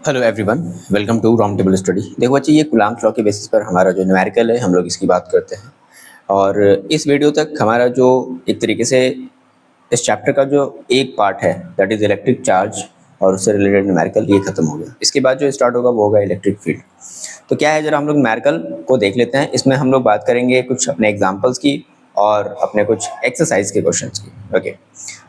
Hello everyone, welcome to round table study. देखो बच्चे, ये कूलम्ब्स लॉ के बेसिस पर हमारा जो न्यूमेरिकल है हम लोग इसकी बात करते हैं। और इस वीडियो तक हमारा जो एक तरीके से इस चैप्टर का जो एक पार्ट है दैट इज़ इलेक्ट्रिक चार्ज और उससे रिलेटेड न्यूमेरिकल, ये खत्म हो गया। इसके बाद जो स्टार्ट होगा वो होगा इलेक्ट्रिक फील्ड। तो क्या है, जरा हम लोग न्यूमेरिकल को देख लेते हैं। इसमें हम लोग बात करेंगे कुछ अपने एग्जाम्पल्स की और अपने कुछ एक्सरसाइज के क्वेश्चंस की। ओके,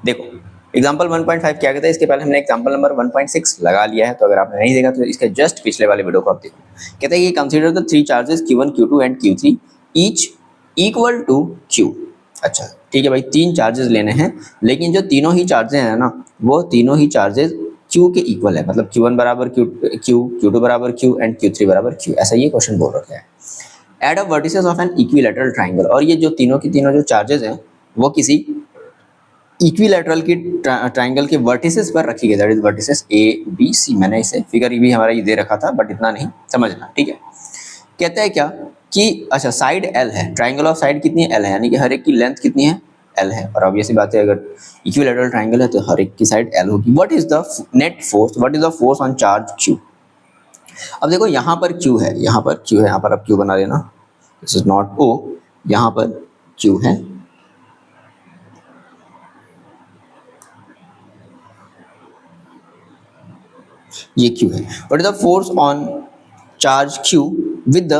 देखो एग्जाम्पल 1.5 क्या कहता है। इसके पहले हमने एग्जाम्पल नंबर 1.6 लगा लिया है, तो अगर आपने नहीं देखा तो इसके जस्ट पिछले वाले वीडियो को आप देखो। कहता है ये consider the three charges Q1, Q2 and Q3 each equal to Q। अच्छा ठीक है भाई, तीन चार्जेस लेने हैं, लेकिन जो तीनों ही चार्जेस हैं ना, वो तीनों ही चार्जेस Q के इक्वल है। मतलब Q1 बराबर Q, Q2 बराबर Q एंड Q3 बराबर Q, ऐसा ये क्वेश्चन बोल रखा है। At a vertices of an equilateral triangle, और ये जो तीनों की तीनों जो चार्जेस हैं वो किसी इक्विलैटरल की ट्राइंगल के वर्टिसेस पर रखी गई, that is vertices A B C. मैंने इसे फिगर भी हमारा ये दे रखा था, बट इतना नहीं समझना, ठीक है। कहता है क्या कि अच्छा साइड एल है, ट्राइंगल ऑफ साइड कितनी है, एल है, यानी कि हर एक की लेंथ कितनी है, एल है। और ऑब्वियसली बात है, अगर इक्विलैटरल ट्राइंगल है तो हर एक की साइड एल होगी। What is the net force, what is the force on charge Q. अब देखो यहाँ पर क्यू है, यहाँ पर क्यू है, यहाँ पर आप क्यू बना लेना, दिस इज नॉट ओ, यहाँ पर क्यू है, ये क्यू है। What is the force on charge Q with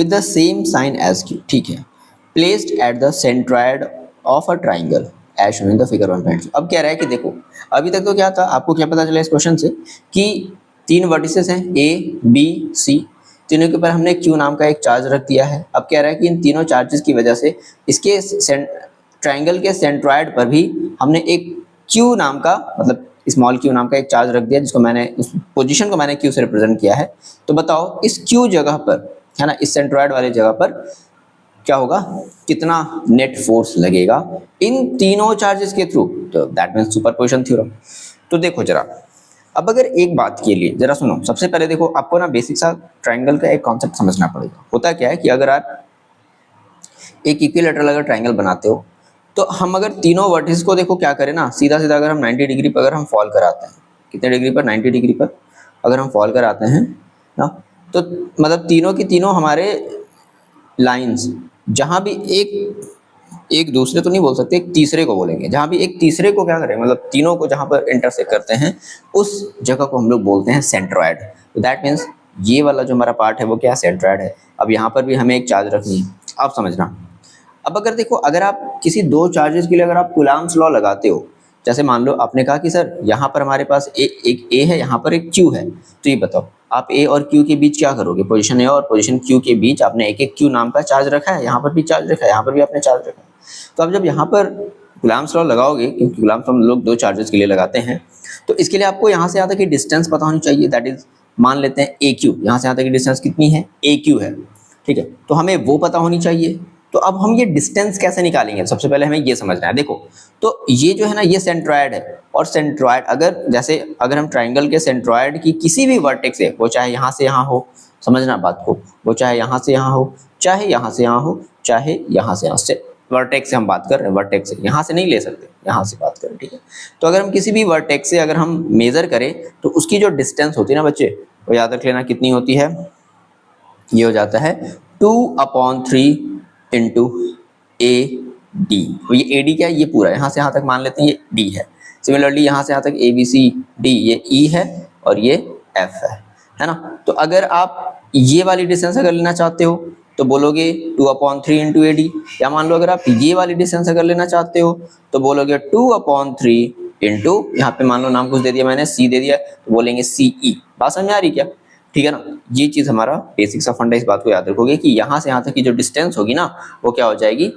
the same sign as Q, ठीक है, placed at the centroid of a triangle as shown in the figure 1.2। अब कह रहा है कि देखो अभी तक तो क्या था, आपको क्या पता चला इस क्वेश्चन से कि तीन वर्टिसेस हैं ए बी सी, तीनों के ऊपर हमने क्यू नाम का एक चार्ज रख दिया है। अब कह रहा है कि इन तीनों चार्जेस की वजह से इसके ट्राइंगल के सेंट्रॉयड पर भी हमने एक क्यू नाम का, मतलब स्मॉल क्यू नाम का एक चार्ज रख दिया, जिसको मैंने उस पोजीशन को मैंने क्यू से रिप्रेजेंट किया है। तो बताओ इस क्यू जगह पर, है ना, इस सेंट्रॉयड वाले जगह पर क्या होगा, कितना नेट फोर्स लगेगा इन तीनों चार्जेस के थ्रू। तो दैट मींस सुपरपोजिशन थ्योरम। तो देखो जरा, अब अगर एक बात के लिए जरा सुनो, सबसे पहले देखो आपको ना बेसिक सा ट्राइंगल का एक कॉन्सेप्ट समझना पड़ेगा। होता क्या है कि अगर आप एक इक्विलैटरल अगर ट्राइंगल बनाते हो, तो हम अगर तीनों वर्टिस को देखो क्या करें ना, सीधा सीधा अगर हम 90 डिग्री पर अगर हम फॉल कराते हैं, कितने डिग्री पर, 90 डिग्री पर अगर हम फॉल कराते हैं ना, तो मतलब तीनों की तीनों हमारे लाइंस जहाँ भी एक दूसरे तो नहीं बोल सकते, एक तीसरे को बोलेंगे, जहाँ भी एक तीसरे को क्या करें, मतलब तीनों को जहाँ पर इंटरसेक्ट करते हैं उस जगह को हम लोग बोलते हैं सेंट्रॉयड। तो दैट मीन्स ये वाला जो हमारा पार्ट है वो क्या, सेंट्रॉयड है। अब यहाँ पर भी हमें एक चार्ज रखनी है, आप समझना। अब अगर देखो, अगर आप किसी दो चार्जेस के लिए अगर आप कूलम्ब्स लॉ लगाते हो, जैसे मान लो आपने कहा कि सर यहाँ पर हमारे पास एक ए है, यहाँ पर एक क्यू है, तो ये बताओ आप ए और क्यू के बीच क्या करोगे, पोजीशन ए और पोजीशन क्यू के बीच आपने एक एक क्यू नाम का चार्ज रखा है, यहाँ पर भी चार्ज रखा है, यहाँ पर भी आपने चार्ज रखा है। तो अब जब यहाँ पर कूलम्ब्स लॉ लगाओगे, क्योंकि कूलम्ब्स लॉ हम लोग दो चार्जेस के लिए लगाते हैं, तो इसके लिए आपको यहाँ से यहाँ तक की डिस्टेंस पता होनी चाहिए। दैट इज, मान लेते हैं ए क्यू, यहाँ से यहाँ तक की डिस्टेंस कितनी है, ए क्यू है, ठीक है, तो हमें वो पता होनी चाहिए। तो अब हम ये डिस्टेंस कैसे निकालेंगे, सबसे पहले हमें ये समझना है। देखो तो ये जो है ना, ये सेंट्रॉयड है, और सेंट्रॉयड अगर जैसे अगर हम ट्राइंगल के सेंट्रॉयड की किसी भी वर्टेक्स से, वो चाहे यहाँ से यहाँ हो, समझना बात को, वो चाहे यहाँ से यहाँ हो, चाहे यहाँ से यहाँ हो, चाहे यहाँ से यहाँ से, वर्टेक्स से हम बात कर रहे हैं, वर्टेक्स से यहाँ से नहीं ले सकते, यहाँ से बात करें, ठीक है। तो अगर हम किसी भी वर्टेक्स से अगर हम मेजर करें, तो उसकी जो डिस्टेंस होती है ना बच्चे, वो याद रख लेना कितनी होती है, ये हो जाता है 2/3 इंटू ए डी। ये ए डी क्या है, ये पूरा यहाँ से यहाँ तक मान लेते हैं ये डी है। सिमिलरली यहाँ से यहाँ तक ए बी सी डी, ये ई है और ये एफ है ना। तो अगर आप ये वाली डिस्टेंस अगर लेना चाहते हो तो बोलोगे 2/3 इंटू ए डी, या मान लो अगर आप ये वाली डिस्टेंस अगर लेना चाहते हो तो बोलोगे 2/3 इंटू, यहाँ पे मान लो नाम कुछ दे दिया मैंने, सी दे दिया, तो बोलेंगे सी ई। बात समझ में आ रही क्या, ठीक है ना। ये चीज हमारा बेसिक सा फंडा, इस बात को याद रखोगे कि यहाँ से यहाँ तक की जो डिस्टेंस होगी ना, वो क्या हो जाएगी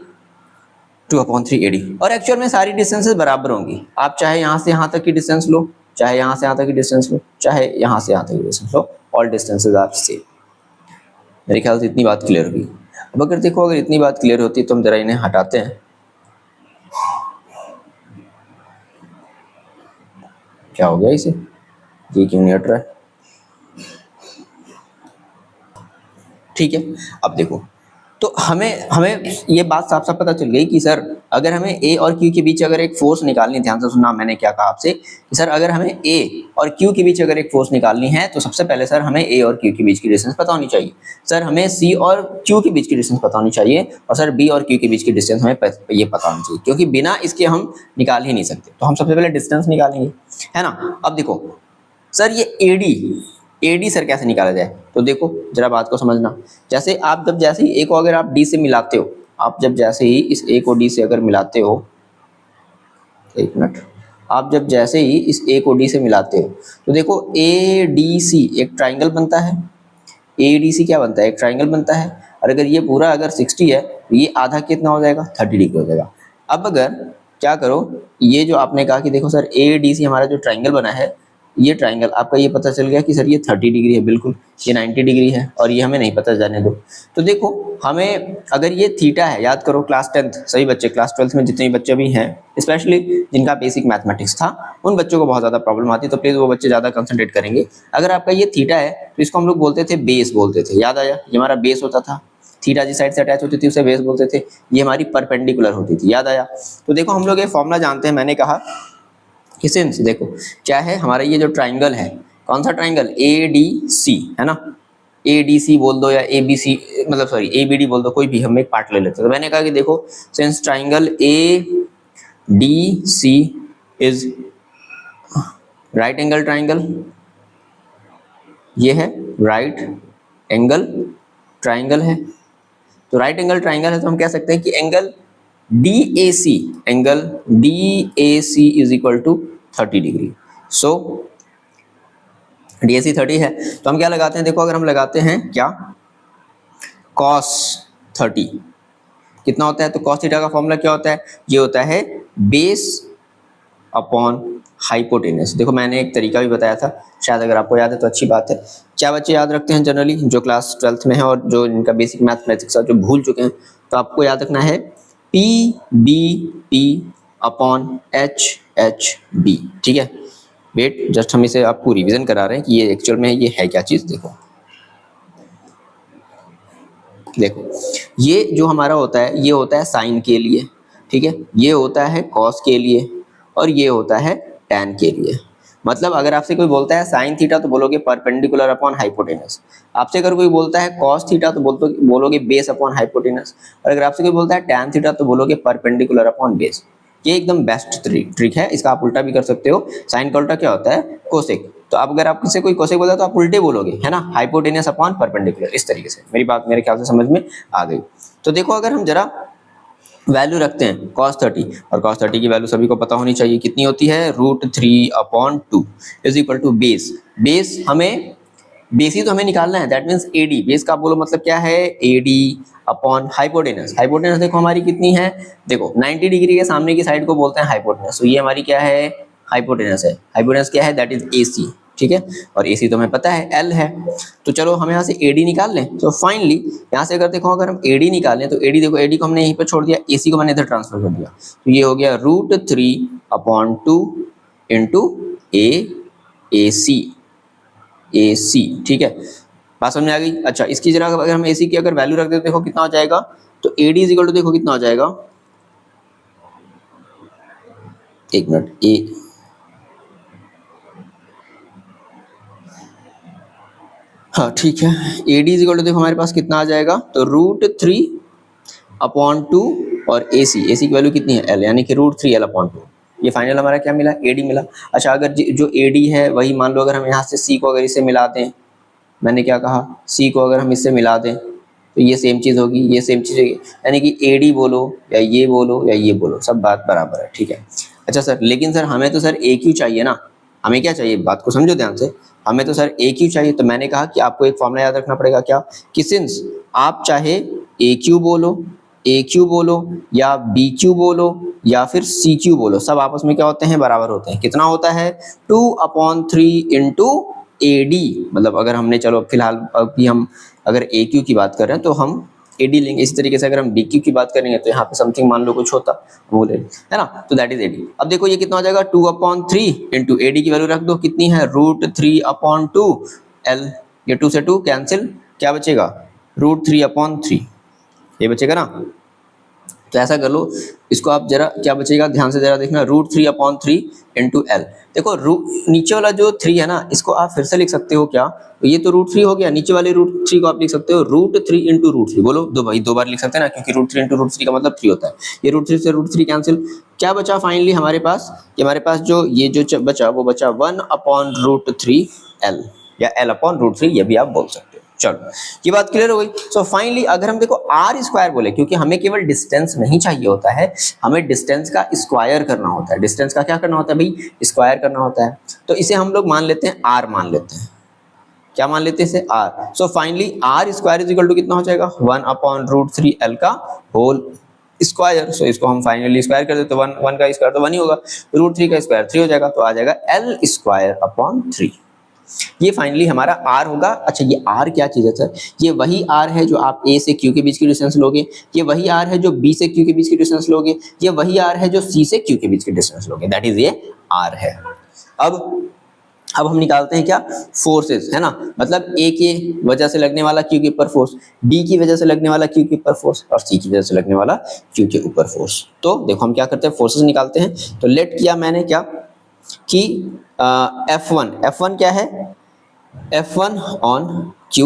2/3 AD। और एक्चुअल में सारी डिस्टेंसेस बराबर होंगी, आप चाहे यहाँ से यहाँ तक की डिस्टेंस लो, चाहे यहाँ से यहाँ तक की डिस्टेंस लो, चाहे यहाँ से यहाँ तक की डिस्टेंस लो, ऑल डिस्टेंसेज आर सेम। मेरे ख्याल से इतनी बात क्लियर होगी। अब अगर देखो, अगर इतनी बात क्लियर होती तो हम जरा इन्हें हटाते हैं, क्या हो गया इसे, ये क्यों नहीं हट रहा है, ठीक है। अब देखो, तो हमें हमें ये बात साफ साफ पता चल गई कि सर अगर हमें ए और क्यू के बीच अगर एक फोर्स निकालनी, ध्यान से सुनना मैंने क्या कहा आपसे कि सर अगर हमें ए और क्यू के बीच अगर एक फोर्स निकालनी है तो सबसे पहले सर हमें ए और क्यू के बीच की डिस्टेंस पता होनी चाहिए, सर हमें सी और क्यू के बीच की डिस्टेंस पता होनी चाहिए, और सर बी और क्यू के बीच की डिस्टेंस हमें ये पता होनी चाहिए, क्योंकि बिना इसके हम निकाल ही नहीं सकते। तो हम सबसे पहले डिस्टेंस निकालेंगे, है ना। अब देखो सर ये एडी सर कैसे निकाला जाए, तो देखो जरा बात को समझना। जैसे आप जब जैसे ही ए को अगर आप डी से मिलाते हो, आप जब जैसे ही इस ए को डी से अगर मिलाते हो, एक मिनट, आप जब जैसे ही इस ए को डी से मिलाते हो तो देखो ए डी सी एक ट्राइंगल बनता है, ए डी सी क्या बनता है, एक ट्राइंगल बनता है। और अगर ये पूरा अगर 60 है तो ये आधा कितना हो जाएगा, 30 डिग्री हो जाएगा। अब अगर क्या करो, ये जो आपने कहा कि देखो सर ए डी सी हमारा जो ट्राइंगल बना है, ये ट्राइंगल आपका ये पता चल गया कि सर ये 30 डिग्री है, बिल्कुल ये 90 डिग्री है, और ये हमें नहीं पता, जाने दो। तो देखो हमें अगर ये थीटा है, याद करो क्लास 10th सही बच्चे, क्लास 12th में जितने भी बच्चे भी हैं, स्पेशली जिनका बेसिक मैथमेटिक्स था, उन बच्चों को बहुत ज़्यादा प्रॉब्लम आती है, तो प्लीज़ वो बच्चे ज़्यादा कंसंट्रेट करेंगे। अगर आपका ये थीटा है तो इसको हम लोग बोलते थे बेस बोलते थे, याद आया, ये हमारा बेस होता था, थीटा जिस साइड से अटैच होती थी उसे बेस बोलते थे, ये हमारी परपेंडिकुलर होती थी, याद आया। तो देखो हम लोग ये फॉर्मूला जानते हैं, मैंने कहा कि सिंस देखो क्या है हमारा ये जो ट्राइंगल है, कौन सा ट्राइंगल, ए डी सी है ना, ए डी सी बोल दो या ए बी सी, मतलब सॉरी ए बी डी बोल दो, कोई भी हम एक पार्ट ले लेते हैं। तो मैंने कहा कि देखो since triangle A D C is right angle triangle, ये है राइट एंगल ट्राइंगल है, तो राइट एंगल ट्राइंगल है तो हम कह सकते हैं कि angle DAC is equal to 30 degree. So DAC 30 है तो हम क्या लगाते हैं, देखो अगर हम लगाते हैं क्या, cos 30 कितना होता है, तो cos थीटा का फॉर्मूला क्या होता है, ये होता है बेस अपॉन हाइपोटेनस। देखो मैंने एक तरीका भी बताया था, शायद अगर आपको याद है तो अच्छी बात है। क्या बच्चे याद रखते हैं जनरली, जो क्लास 12th में है और जो इनका बेसिक मैथमेटिक्स जो भूल चुके हैं, तो आपको याद रखना है PBP अपॉन HHB, ठीक है। वेट जस्ट हम इसे आपको रिवीजन करा रहे हैं कि ये एक्चुअल में ये है क्या चीज़। देखो ये जो हमारा होता है ये होता है साइन के लिए, ठीक है, ये होता है कॉस के लिए, और ये होता है टैन के लिए। मतलब अगर आपसे कोई बोलता है साइन थीटा तो बोलोगे परपेंडिकुलर अपॉन हाइपोटेनस, आपसे अगर कोई बोलता है कॉस थीटा तो बोलोगे बेस अपॉन हाइपोटेनस, और अगर आपसे कोई बोलता है टैन थीटा तो बोलोगे परपेंडिकुलर अपॉन बेस। ये एकदम बेस्ट ट्रिक है, इसका आप उल्टा भी कर सकते हो। साइन का उल्टा क्या होता है, कोसेक, तो अब अगर आपसे कोई कोसेक बोलता है तो आप उल्टे बोलोगे, है ना, हाइपोटेनस अपॉन परपेंडिकुलर, इस तरीके से। मेरी बात मेरे ख्याल से समझ में आ गई। तो देखो अगर हम जरा वैल्यू रखते हैं cos 30, और cos 30 की वैल्यू सभी को पता होनी चाहिए, कितनी होती है, √3/2 is equal to base. Base हमें बेस ही तो हमें निकालना है, दैट मीन्स एडी, बेस का बोलो मतलब क्या है, एडी अपॉन हाइपोटेनस। हाइपोटेनस देखो हमारी कितनी है, देखो 90 डिग्री के सामने की साइड को बोलते हैं हाइपोटेनस, तो ये हमारी क्या है, हाइपोटेनस है। हाइपोटेनस क्या है, दैट इज AC, ठीक है, और AC तो हमें पता है L है। तो चलो हम यहाँ से AD निकाल लें। तो फाइनली यहाँ से अगर देखो अगर हम AD निकालें तो AD देखो, AD को हमने यहीं पर छोड़ दिया, AC को मैंने इधर ट्रांसफर कर दिया, तो ये हो गया √3/2 इंटू AC, ठीक है, बात समझ में आ गई। अच्छा इसकी जरा अगर हम AC की अगर वैल्यू रख देते देखो कितना हो जाएगा, तो AD इज इक्वल टू देखो कितना हो जाएगा, एक मिनट, हाँ ठीक है, AD इज इक्वल टू देखो हमारे पास कितना आ जाएगा, तो √3/2 और AC की वैल्यू कितनी है, L, यानी कि √3L/2। ये फाइनल हमारा क्या मिला, AD मिला। अच्छा अगर जो AD है वही मान लो अगर हम यहाँ से C को अगर इससे मिला दें, मैंने क्या कहा, C को अगर हम इससे मिला दें तो ये सेम चीज़ होगी, ये सेम चीज़ होगी, यानी कि AD बोलो या ये बोलो या ये बोलो, सब बात बराबर है, ठीक है। अच्छा सर लेकिन सर हमें तो सर AQ चाहिए ना, हमें क्या चाहिए, बात को समझो ध्यान से, हमें तो सर AQ चाहिए। तो मैंने कहा कि आपको एक फॉर्मूला याद रखना पड़ेगा, क्या, कि सिंस आप चाहे AQ बोलो या BQ बोलो या फिर CQ बोलो, सब आपस में क्या होते हैं, बराबर होते हैं। कितना होता है, 2/3 इंटू AD, मतलब अगर हमने, चलो फिलहाल अभी हम अगर AQ की बात कर रहे हैं तो हम AD लेंगे, इसी तरीके से अगर हम BQ की बात करेंगे तो यहाँ पे समथिंग मान लो कुछ होता, वो ले, है ना, तो दैट इज AD। अब देखो ये कितना हो जाएगा, 2/3 इंटू AD की वैल्यू रख दो, कितनी है, √3/2, L, ये 2 से 2 कैंसिल, क्या बचेगा, √3/3, ये बचेगा ना, तो ऐसा कर लो, इसको आप जरा क्या बचेगा ध्यान से जरा देखना, √3/3 इंटू एल। देखो नीचे वाला जो 3 है ना, इसको आप फिर से लिख सकते हो क्या, तो ये तो √3 हो गया, नीचे वाले √3 को आप लिख सकते हो √3 इंटू √3। बोलो दो बार लिख सकते हैं ना, क्योंकि √3 इंटू √3 का मतलब 3 होता है। ये √3 से √3 कैंसिल, क्या बचा फाइनली हमारे पास, कि हमारे पास जो ये जो बचा वो बचा 1/√3 एल, या L/√3, ये भी आप बोल सकते हो। चलो ये बात क्लियर हो गई। सो फाइनली अगर हम देखो आर स्क्वायर बोले, क्योंकि हमें केवल डिस्टेंस नहीं चाहिए होता है, हमें डिस्टेंस का स्क्वायर करना होता है। डिस्टेंस का क्या करना होता है भाई, स्क्वायर करना होता है। तो इसे हम लोग मान लेते हैं आर, मान लेते हैं, क्या मान लेते हैं इसे, R. So finally R square is equal to कितना हो जाएगा, 1/√3 एल का होल स्क्वायर। सो इसको हम फाइनली स्क्वायर कर देते, 1 का स्क्वायर तो 1 ही होगा, √3 का स्क्वायर 3 हो जाएगा, तो आ जाएगा एल स्क्वायर अपॉन 3। ये फाइनली हमारा r होगा। अच्छा ये r क्या चीज है सर, ये वही r है जो आप a से q के बीच की डिस्टेंस लोगे, ये वही r है जो b से q के बीच की डिस्टेंस लोगे, ये वही r है जो c से q के बीच की डिस्टेंस लोगे, दैट इज ये r है। अब हम निकालते हैं क्या, फोर्सेस, है ना, मतलब a की वजह से लगने वाला q के ऊपर फोर्स, b की वजह से लगने वाला q के ऊपर फोर्स, और c की वजह से लगने वाला q के ऊपर फोर्स। तो देखो हम क्या करते हैं, फोर्सेस निकालते हैं। तो लेट किया मैंने क्या कि F1 क्या है, F1 on Q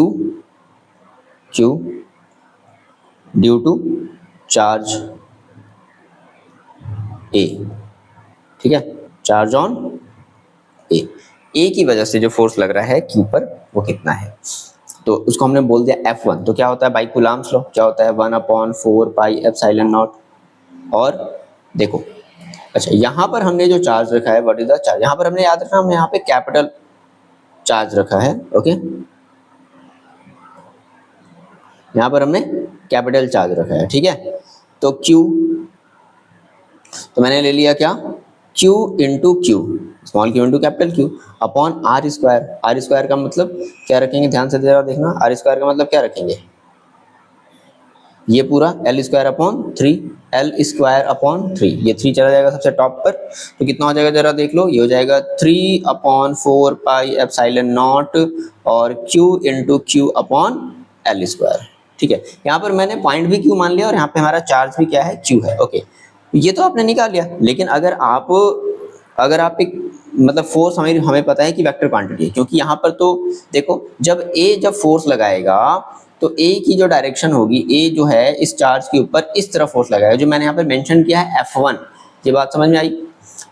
due to charge A, ठीक है, चार्ज ऑन A की वजह से जो फोर्स लग रहा है Q पर वो कितना है, तो उसको हमने बोल दिया F1। तो क्या होता है बाई कूलम्ब्स लॉ, क्या होता है 1/4πε0। और देखो अच्छा यहाँ पर हमने जो चार्ज रखा है, व्हाट इज द चार्ज, यहाँ पर हमने याद रखना, हमने यहाँ पे कैपिटल चार्ज रखा है, ओके, यहाँ पर हमने कैपिटल चार्ज रखा है, ठीक है। तो Q, तो मैंने ले लिया क्या, Q into Q, small q into capital Q upon R square. R square का मतलब क्या रखेंगे, ध्यान से जरा देखना, आर स्क्वायर का मतलब क्या रखेंगे, ये पूरा L square upon 3, L square upon 3, ये 3 चला जाएगा सबसे टॉप पर, तो कितना हो जाएगा जरा देख लो, ये हो जाएगा 3/4πε0 और Q into Q upon L square, ठीक है। यहाँ पर मैंने पॉइंट भी Q मान लिया और यहाँ पे हमारा चार्ज भी क्या है, Q है, ओके। ये तो आपने निकाल लिया, लेकिन अगर आप एक मतलब फोर्स हमें पता है कि वेक्टर क्वांटिटी है, क्योंकि यहाँ पर तो देखो जब फोर्स लगाएगा तो A की जो डायरेक्शन होगी, A जो है इस चार्ज के ऊपर इस तरफ फोर्स लगाएगा, जो मैंने यहाँ पर मेंशन किया है F1, ये बात समझ में आई।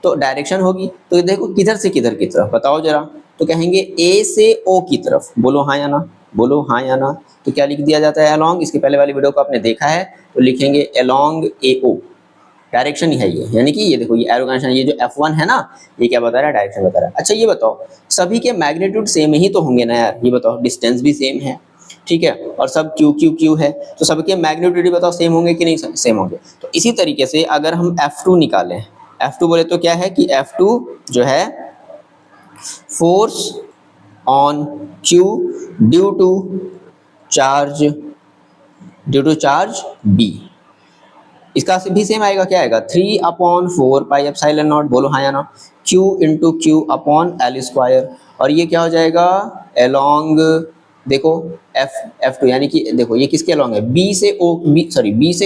तो डायरेक्शन होगी, तो देखो किधर से किधर की तरफ बताओ जरा, तो कहेंगे A से O की तरफ, बोलो हाँ या ना, बोलो हाँ या ना। तो क्या लिख दिया जाता है अलोंग, इसके पहले वाली वीडियो को आपने देखा है तो लिखेंगे अलोंग AO, डायरेक्शन ही है ये, यानी कि ये देखो ये एरो कंडीशन, ये जो F1 है ना, ये क्या बता रहा है, डायरेक्शन बता रहा है। अच्छा ये बताओ सभी के मैग्नीट्यूड सेम ही तो होंगे ना यार, ये बताओ डिस्टेंस भी सेम है, ठीक है, और सब Q है, तो सबके मैग्नीट्यूड बताओ सेम होंगे कि नहीं सेम होंगे। तो इसी तरीके से अगर हम F2 निकालें, F2 बोले तो क्या है कि F2 जो है force on Q due to charge B, इसका भी सेम आएगा, क्या आएगा 3/4πε0, बोलो हाँ या ना, Q into Q upon L square, और ये क्या हो जाएगा अलोंग, देखो F2 यानी कि देखो ये किसके अलोंग है, B से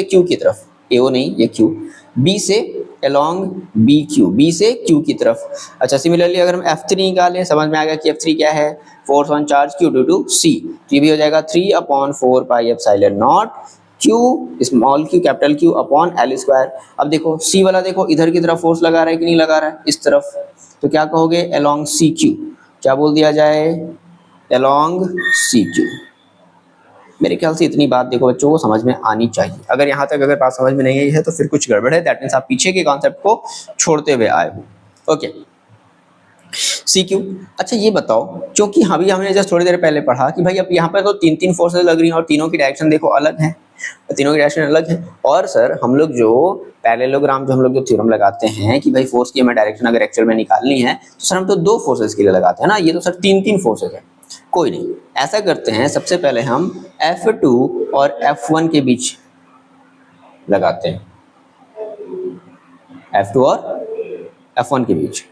Q की तरफ, AO नहीं ये Q, B से अलोंग B से Q की तरफ। अच्छा सिमिलरली अगर हम F3 निकालें, समझ में आ गया कि F3 क्या है, force on charge Q due to C, तो ये भी हो जाएगा 3/4πε0 Q small q capital Q upon L square. अब देखो C वाला देखो इधर की तरफ फोर्स लगा रहा है कि नहीं लगा रहा है, इस तरफ, तो क्या कहोगे अलोंग CQ, क्या बोल दिया जाए अलोंग CQ। मेरे ख्याल से इतनी बात देखो बच्चों को समझ में आनी चाहिए, अगर यहाँ तक अगर बात समझ में नहीं आई है तो फिर कुछ गड़बड़ है, दैट मीन्स आप पीछे के कॉन्सेप्ट को छोड़ते हुए आए हो, ओके। CQ, अच्छा ये बताओ, क्योंकि अभी हमने जस्ट थोड़ी देर पहले पढ़ा कि भाई अब यहाँ पर तो 3 फोर्सेस लग रही हैं और तीनों की डायरेक्शन देखो अलग है, और सर हम लोग जो पैरेललोग्राम जो हम लोग जो थ्योरम लगाते हैं कि भाई फोर्स की हमें डायरेक्शन अगर एक्चुअल में निकालनी है तो सर हम तो 2 फोर्सेस के लिए लगाते हैं ना, ये तो सर 3 फोर्सेस है। कोई नहीं, ऐसा करते हैं सबसे पहले हम F2 और F1 के बीच लगाते हैं, F2 और F1 के बीच,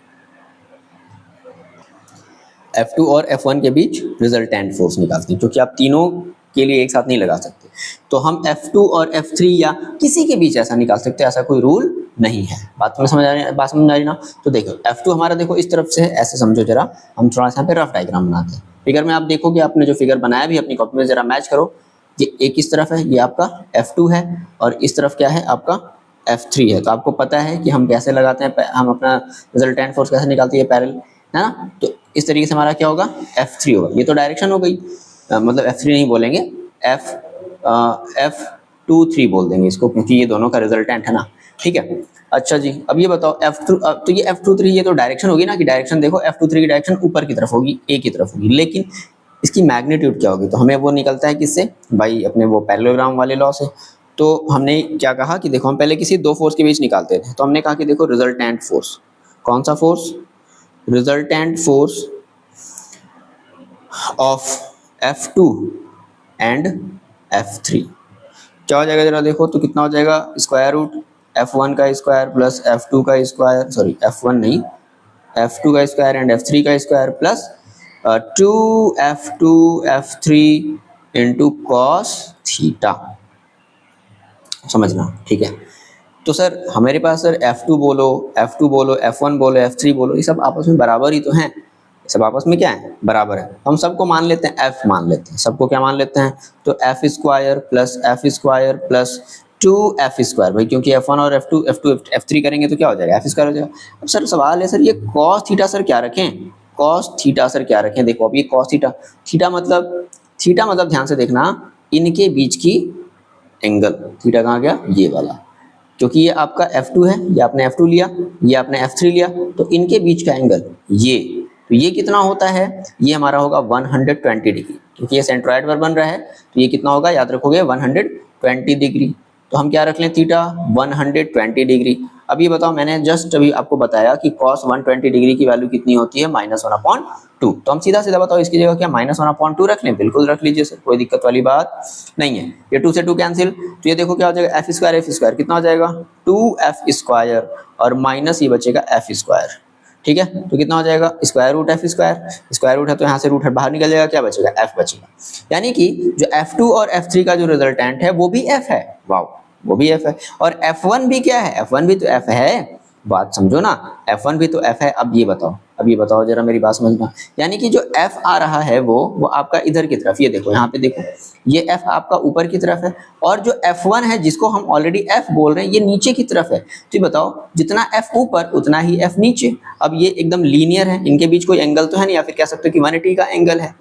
F2 और F1 के बीच रिजल्टेंट फोर्स निकालते हैं, क्योंकि आप तीनों के लिए एक साथ नहीं लगा सकते। तो हम F2 और F3 या किसी के बीच ऐसा निकाल सकते हैं, ऐसा कोई रूल नहीं है। बात समझ आ रही है? बात समझ आ रही ना? तो देखो F2 हमारा देखो इस तरफ से है, ऐसे समझो जरा, हम थोड़ा सा यहाँ पे रफ डायग्राम बनाते हैं। फिगर में आप देखोगे, आपने जो फिगर बनाया भी अपनी कॉपी में जरा मैच करो, ये एक इस तरफ है, ये आपका F2 है, और इस तरफ क्या है आपका F3 है। तो आपको पता है कि हम कैसे लगाते हैं, हम अपना रिजल्टेंट फोर्स कैसे निकालते हैं, पैरेलल है ना। तो इस तरीके से हमारा क्या होगा, F3 होगा। ये तो डायरेक्शन हो गई, मतलब F3 नहीं बोलेंगे, F23 बोल देंगे इसको, क्योंकि ये दोनों का रिजल्टेंट है ना। ठीक है, अच्छा जी, अब ये बताओ F2, तो ये F23 ये तो डायरेक्शन होगी ना, कि डायरेक्शन देखो F23 की डायरेक्शन ऊपर की तरफ होगी, ए की तरफ होगी, लेकिन इसकी मैग्नीट्यूड क्या होगी, तो हमें वो निकलता है किससे भाई, अपने वो पैरेललोग्राम वाले लॉ से। तो हमने क्या कहा कि देखो हम पहले किसी दो फोर्स के बीच निकालते थे, तो हमने कहा कि देखो रिजल्टेंट फोर्स, कौन सा force, resultant force of F2 and F3 क्या हो जाएगा, जरा देखो तो कितना हो जाएगा, स्क्वायर रूट F1 का स्क्वायर प्लस F2 का स्क्वायर, सॉरी F1 नहीं, F2 का स्क्वायर एंड F3 का square plus 2F2 F3 into cos theta, समझना ठीक है। तो सर हमारे पास सर F2 बोलो, F2 बोलो, F1 बोलो, F3 बोलो, ये सब आपस में बराबर ही तो हैं, सब आपस में क्या है, बराबर है। हम सबको मान लेते हैं F मान लेते हैं, सबको क्या मान लेते हैं, तो F square plus 2F square भाई, क्योंकि F1 और F2 F3 करेंगे तो क्या हो जाएगा, F स्क्वायर हो जाएगा। अब सर सवाल है सर ये कॉस थीटा सर क्या रखें, कॉस थीटा सर क्या रखें, देखो अब ये कॉस थीटा, थीटा मतलब ध्यान से देखना, इनके बीच की एंगल, थीटा कहाँ गया, ये वाला, क्योंकि ये आपका F2 है, ये आपने F2 लिया, ये आपने F3 लिया, तो इनके बीच का एंगल ये, तो ये कितना होता है, ये हमारा होगा 120 डिग्री, क्योंकि ये सेंट्रॉइड पर बन रहा है, तो ये कितना होगा, याद रखोगे 120 डिग्री। तो हम क्या रख लें, थीटा 120 डिग्री। अब ये बताओ, मैंने जस्ट अभी आपको बताया कि cos 120 डिग्री की वैल्यू कितनी होती है, -1/2। तो हम सीधा सीधा बताओ इसकी जगह क्या -1/2 रख लें, बिल्कुल रख लीजिए सर, कोई दिक्कत वाली बात नहीं है। ये 2 से 2 कैंसिल, तो ये देखो क्या हो जाएगा, F स्क्वायर कितना हो जाएगा, 2F स्क्वायर, और माइनस ये बचेगा F स्क्वायर। ठीक है, तो कितना हो जाएगा, स्क्वायर रूट है, तो यहाँ से रूट बाहर निकल जाएगा, क्या बचेगा, F बचेगा। यानी कि जो F2 और F3 का जो रिजल्टेंट है वो भी F है, वाह, वो भी F है, और F1 भी क्या है, F1 भी तो F है, बात समझो ना, F1 भी तो F है। अब ये बताओ जरा मेरी बात समझना, यानी कि जो F आ रहा है वो आपका इधर की तरफ, ये देखो यहाँ पे देखो, ये F आपका ऊपर की तरफ है, और जो F1 है जिसको हम ऑलरेडी F बोल रहे हैं, ये नीचे की तरफ है। तो ये बताओ, जितना F ऊपर उतना ही F नीचे। अब ये एकदम लीनियर है, इनके बीच कोई एंगल तो है नहीं, या फिर कह सकते हो कि 180 का एंगल है,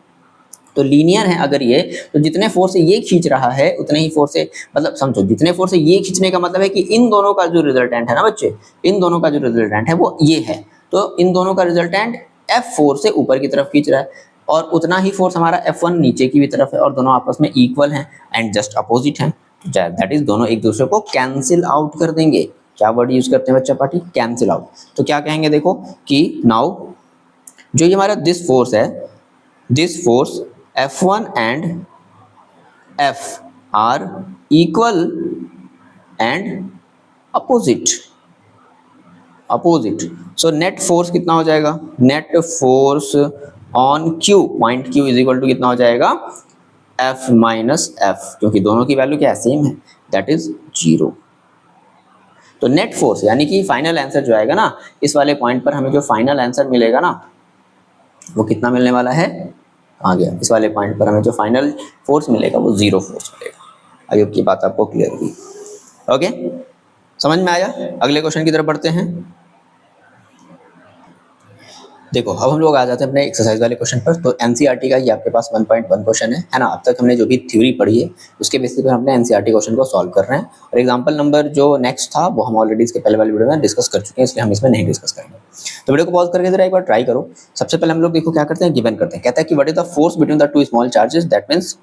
तो लीनियर है अगर ये, तो जितने फोर्स से ये खींच रहा है उतने ही फोर्स से, मतलब समझो जितने फोर्स से ये खींचने का मतलब है कि इन दोनों का जो रिजल्टेंट है ना बच्चे, इन दोनों का जो रिजल्टेंट है वो ये है, तो इन दोनों का रिजल्टेंट F4 से ऊपर की तरफ खींच रहा है, और उतना ही फोर्स हमारा F1 नीचे की भी तरफ है, और दोनों आपस में इक्वल हैं एंड जस्ट अपोजिट हैं, दैट इज दोनों एक दूसरे को कैंसिल आउट कर देंगे। क्या वर्ड यूज करते हैं बच्चा पार्टी, कैंसिल आउट। तो क्या कहेंगे देखो कि नाउ जो ये हमारा दिस फोर्स है, this force F1 and F are equal and opposite। So net force कितना हो जाएगा, net force on Q, point Q is equal to कितना हो जाएगा, F माइनस F, क्योंकि दोनों की वैल्यू क्या है, सेम है, दैट इज 0। तो नेट फोर्स यानी कि फाइनल आंसर जो आएगा ना, इस वाले पॉइंट पर हमें जो फाइनल आंसर मिलेगा ना, वो कितना मिलने वाला है, आ गया, इस वाले पॉइंट पर हमें जो फाइनल फोर्स मिलेगा वो 0 फोर्स मिलेगा। आई होप की बात आपको क्लियर हुई, ओके, समझ में आया। अगले क्वेश्चन की तरफ बढ़ते हैं। देखो अब हम लोग आ जाते हैं अपने एक्सरसाइज वाले क्वेश्चन पर। तो एनसीईआरटी का ये आपके पास 1.1 क्वेश्चन है ना। अब तक हमने जो भी थ्योरी पढ़ी है उसके बेसिस पर हमने एनसीईआरटी क्वेश्चन को सॉल्व कर रहे हैं, और एग्जांपल नंबर जो नेक्स्ट था वो हम ऑलरेडी इसके पहले वाले वीडियो में डिस्कस कर चुके हैं, इसलिए हम इसमें नहीं डिस्कस करेंगे। तो वीडियो को पॉज करके जरा एक बार ट्राई करो। सबसे पहले हम लोग देखो क्या करते हैं, गिवन करते हैं। कहता है कि what is the force between the two small charges, that means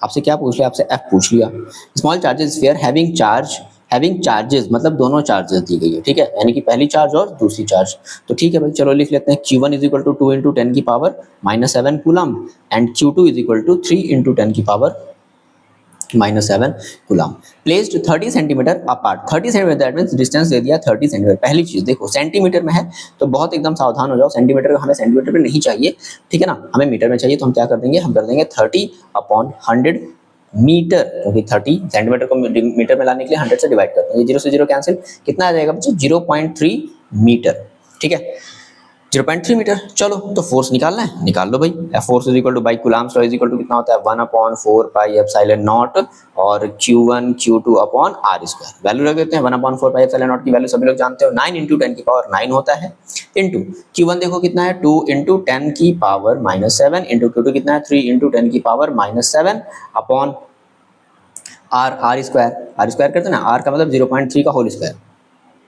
आपसे क्या पूछ लिया, आपसे एफ पूछ लिया। Small charges sphere having charges मतलब दोनों चार्जेस दी गई है, ठीक है, यानी कि पहली चार्ज और दूसरी चार्ज। तो ठीक है भाई, चलो लिख लेते हैं Q1 is equal to 2 into 10 की power -7 coulomb and Q2 is equal to 3 into 10 की power -7 coulomb. Placed 30 centimetre apart, 30 centimetre that means distance दे दिया 30 सेंटीमीटर। पहली चीज देखो सेंटीमीटर में है तो बहुत एकदम सावधान हो जाओ, सेंटीमीटर हमें सेंटीमीटर में नहीं चाहिए, ठीक है ना, हमें मीटर में चाहिए। तो हम क्या कर देंगे, हम कर देंगे 30/100 मीटर, क्योंकि 30 सेंटीमीटर को मीटर में लाने के लिए 100 से डिवाइड करते हैं, 0 से 0 कैंसिल, कितना आ जाएगा बच्चों 0.3 मीटर, ठीक है 0.3 मीटर। चलो तो फोर्स निकालना है, निकाल लो भाई। Force is equal to by Coulomb's law is equal to कितना होता है 1/4 पाई एप्सिलॉन नॉट और Q1 Q2 upon R square. Value रख देते हैं 1/4 पाई एप्सिलॉन नॉट की वैल्यू सभी लोग जानते हो 9 × 10 की पावर 9 होता है, इंटू Q1 देखो कितना है 2 × 10 की पावर -7 इंटू Q2 कितना है 3 × 10 की पावर -7 अपॉन R स्क्वायर करते हैं ना, R का मतलब 0.3 का होल स्क्वायर।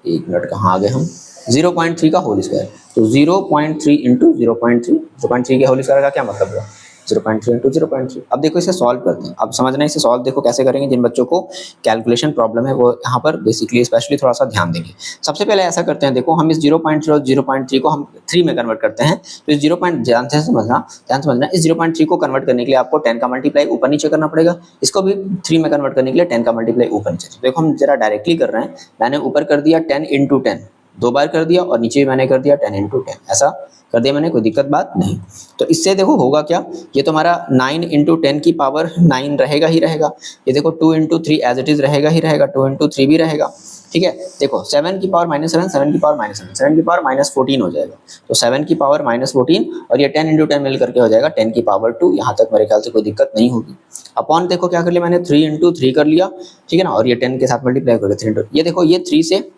एक मिनट कहाँ आ गए हम, 0.3 का होल स्क्वायर, तो 0.3 इंटू 0.3 के होल स्क्वायर का क्या मतलब हुआ 0.3 इंटू 0.3। अब देखो इसे सॉल्व करते हैं, अब समझना इसे सॉल्व देखो कैसे करेंगे। जिन बच्चों को कैलकुलेशन प्रॉब्लम है वो यहाँ पर बेसिकली स्पेशली थोड़ा सा ध्यान देंगे। सबसे पहले ऐसा करते हैं, देखो हम इस 0.3 और 0.3 को हम 3 में कन्वर्ट करते हैं, तो इस 0. ध्यान से समझना इस 0.3 को कन्वर्ट करने के लिए आपको 10 का मल्टीप्लाई ऊपर नीचे करना पड़ेगा, इसको भी 3 में कन्वर्ट करने के लिए 10 का मल्टीप्लाई ऊपर नीचे। देखो हम जरा डायरेक्टली कर रहे हैं, मैंने ऊपर कर दिया 10 × 10 2 बार कर दिया और नीचे मैंने कर दिया 10 × 10, ऐसा कर दिया मैंने, कोई दिक्कत बात नहीं। तो इससे देखो होगा क्या, ये तुम्हारा 9 × 10 की पावर 9 रहेगा ही रहेगा, ये देखो 2 × 3 एज इट इज रहेगा ही रहेगा, 2 × 3 भी रहेगा, ठीक है। देखो 7 की पावर -7 7 की पावर -7 7 की पावर -14 हो जाएगा, तो 7 की पावर -14 और ये 10 × 10 मिल करके हो जाएगा 10 की पावर 2। यहाँ तक मेरे ख्याल से कोई दिक्कत नहीं होगी। अपॉन देखो क्या कर लिया मैंने 3 × 3 कर लिया, ठीक है ना, और ये 10 के साथ मल्टीप्लाई करके 3 × ये देखो ये 3 से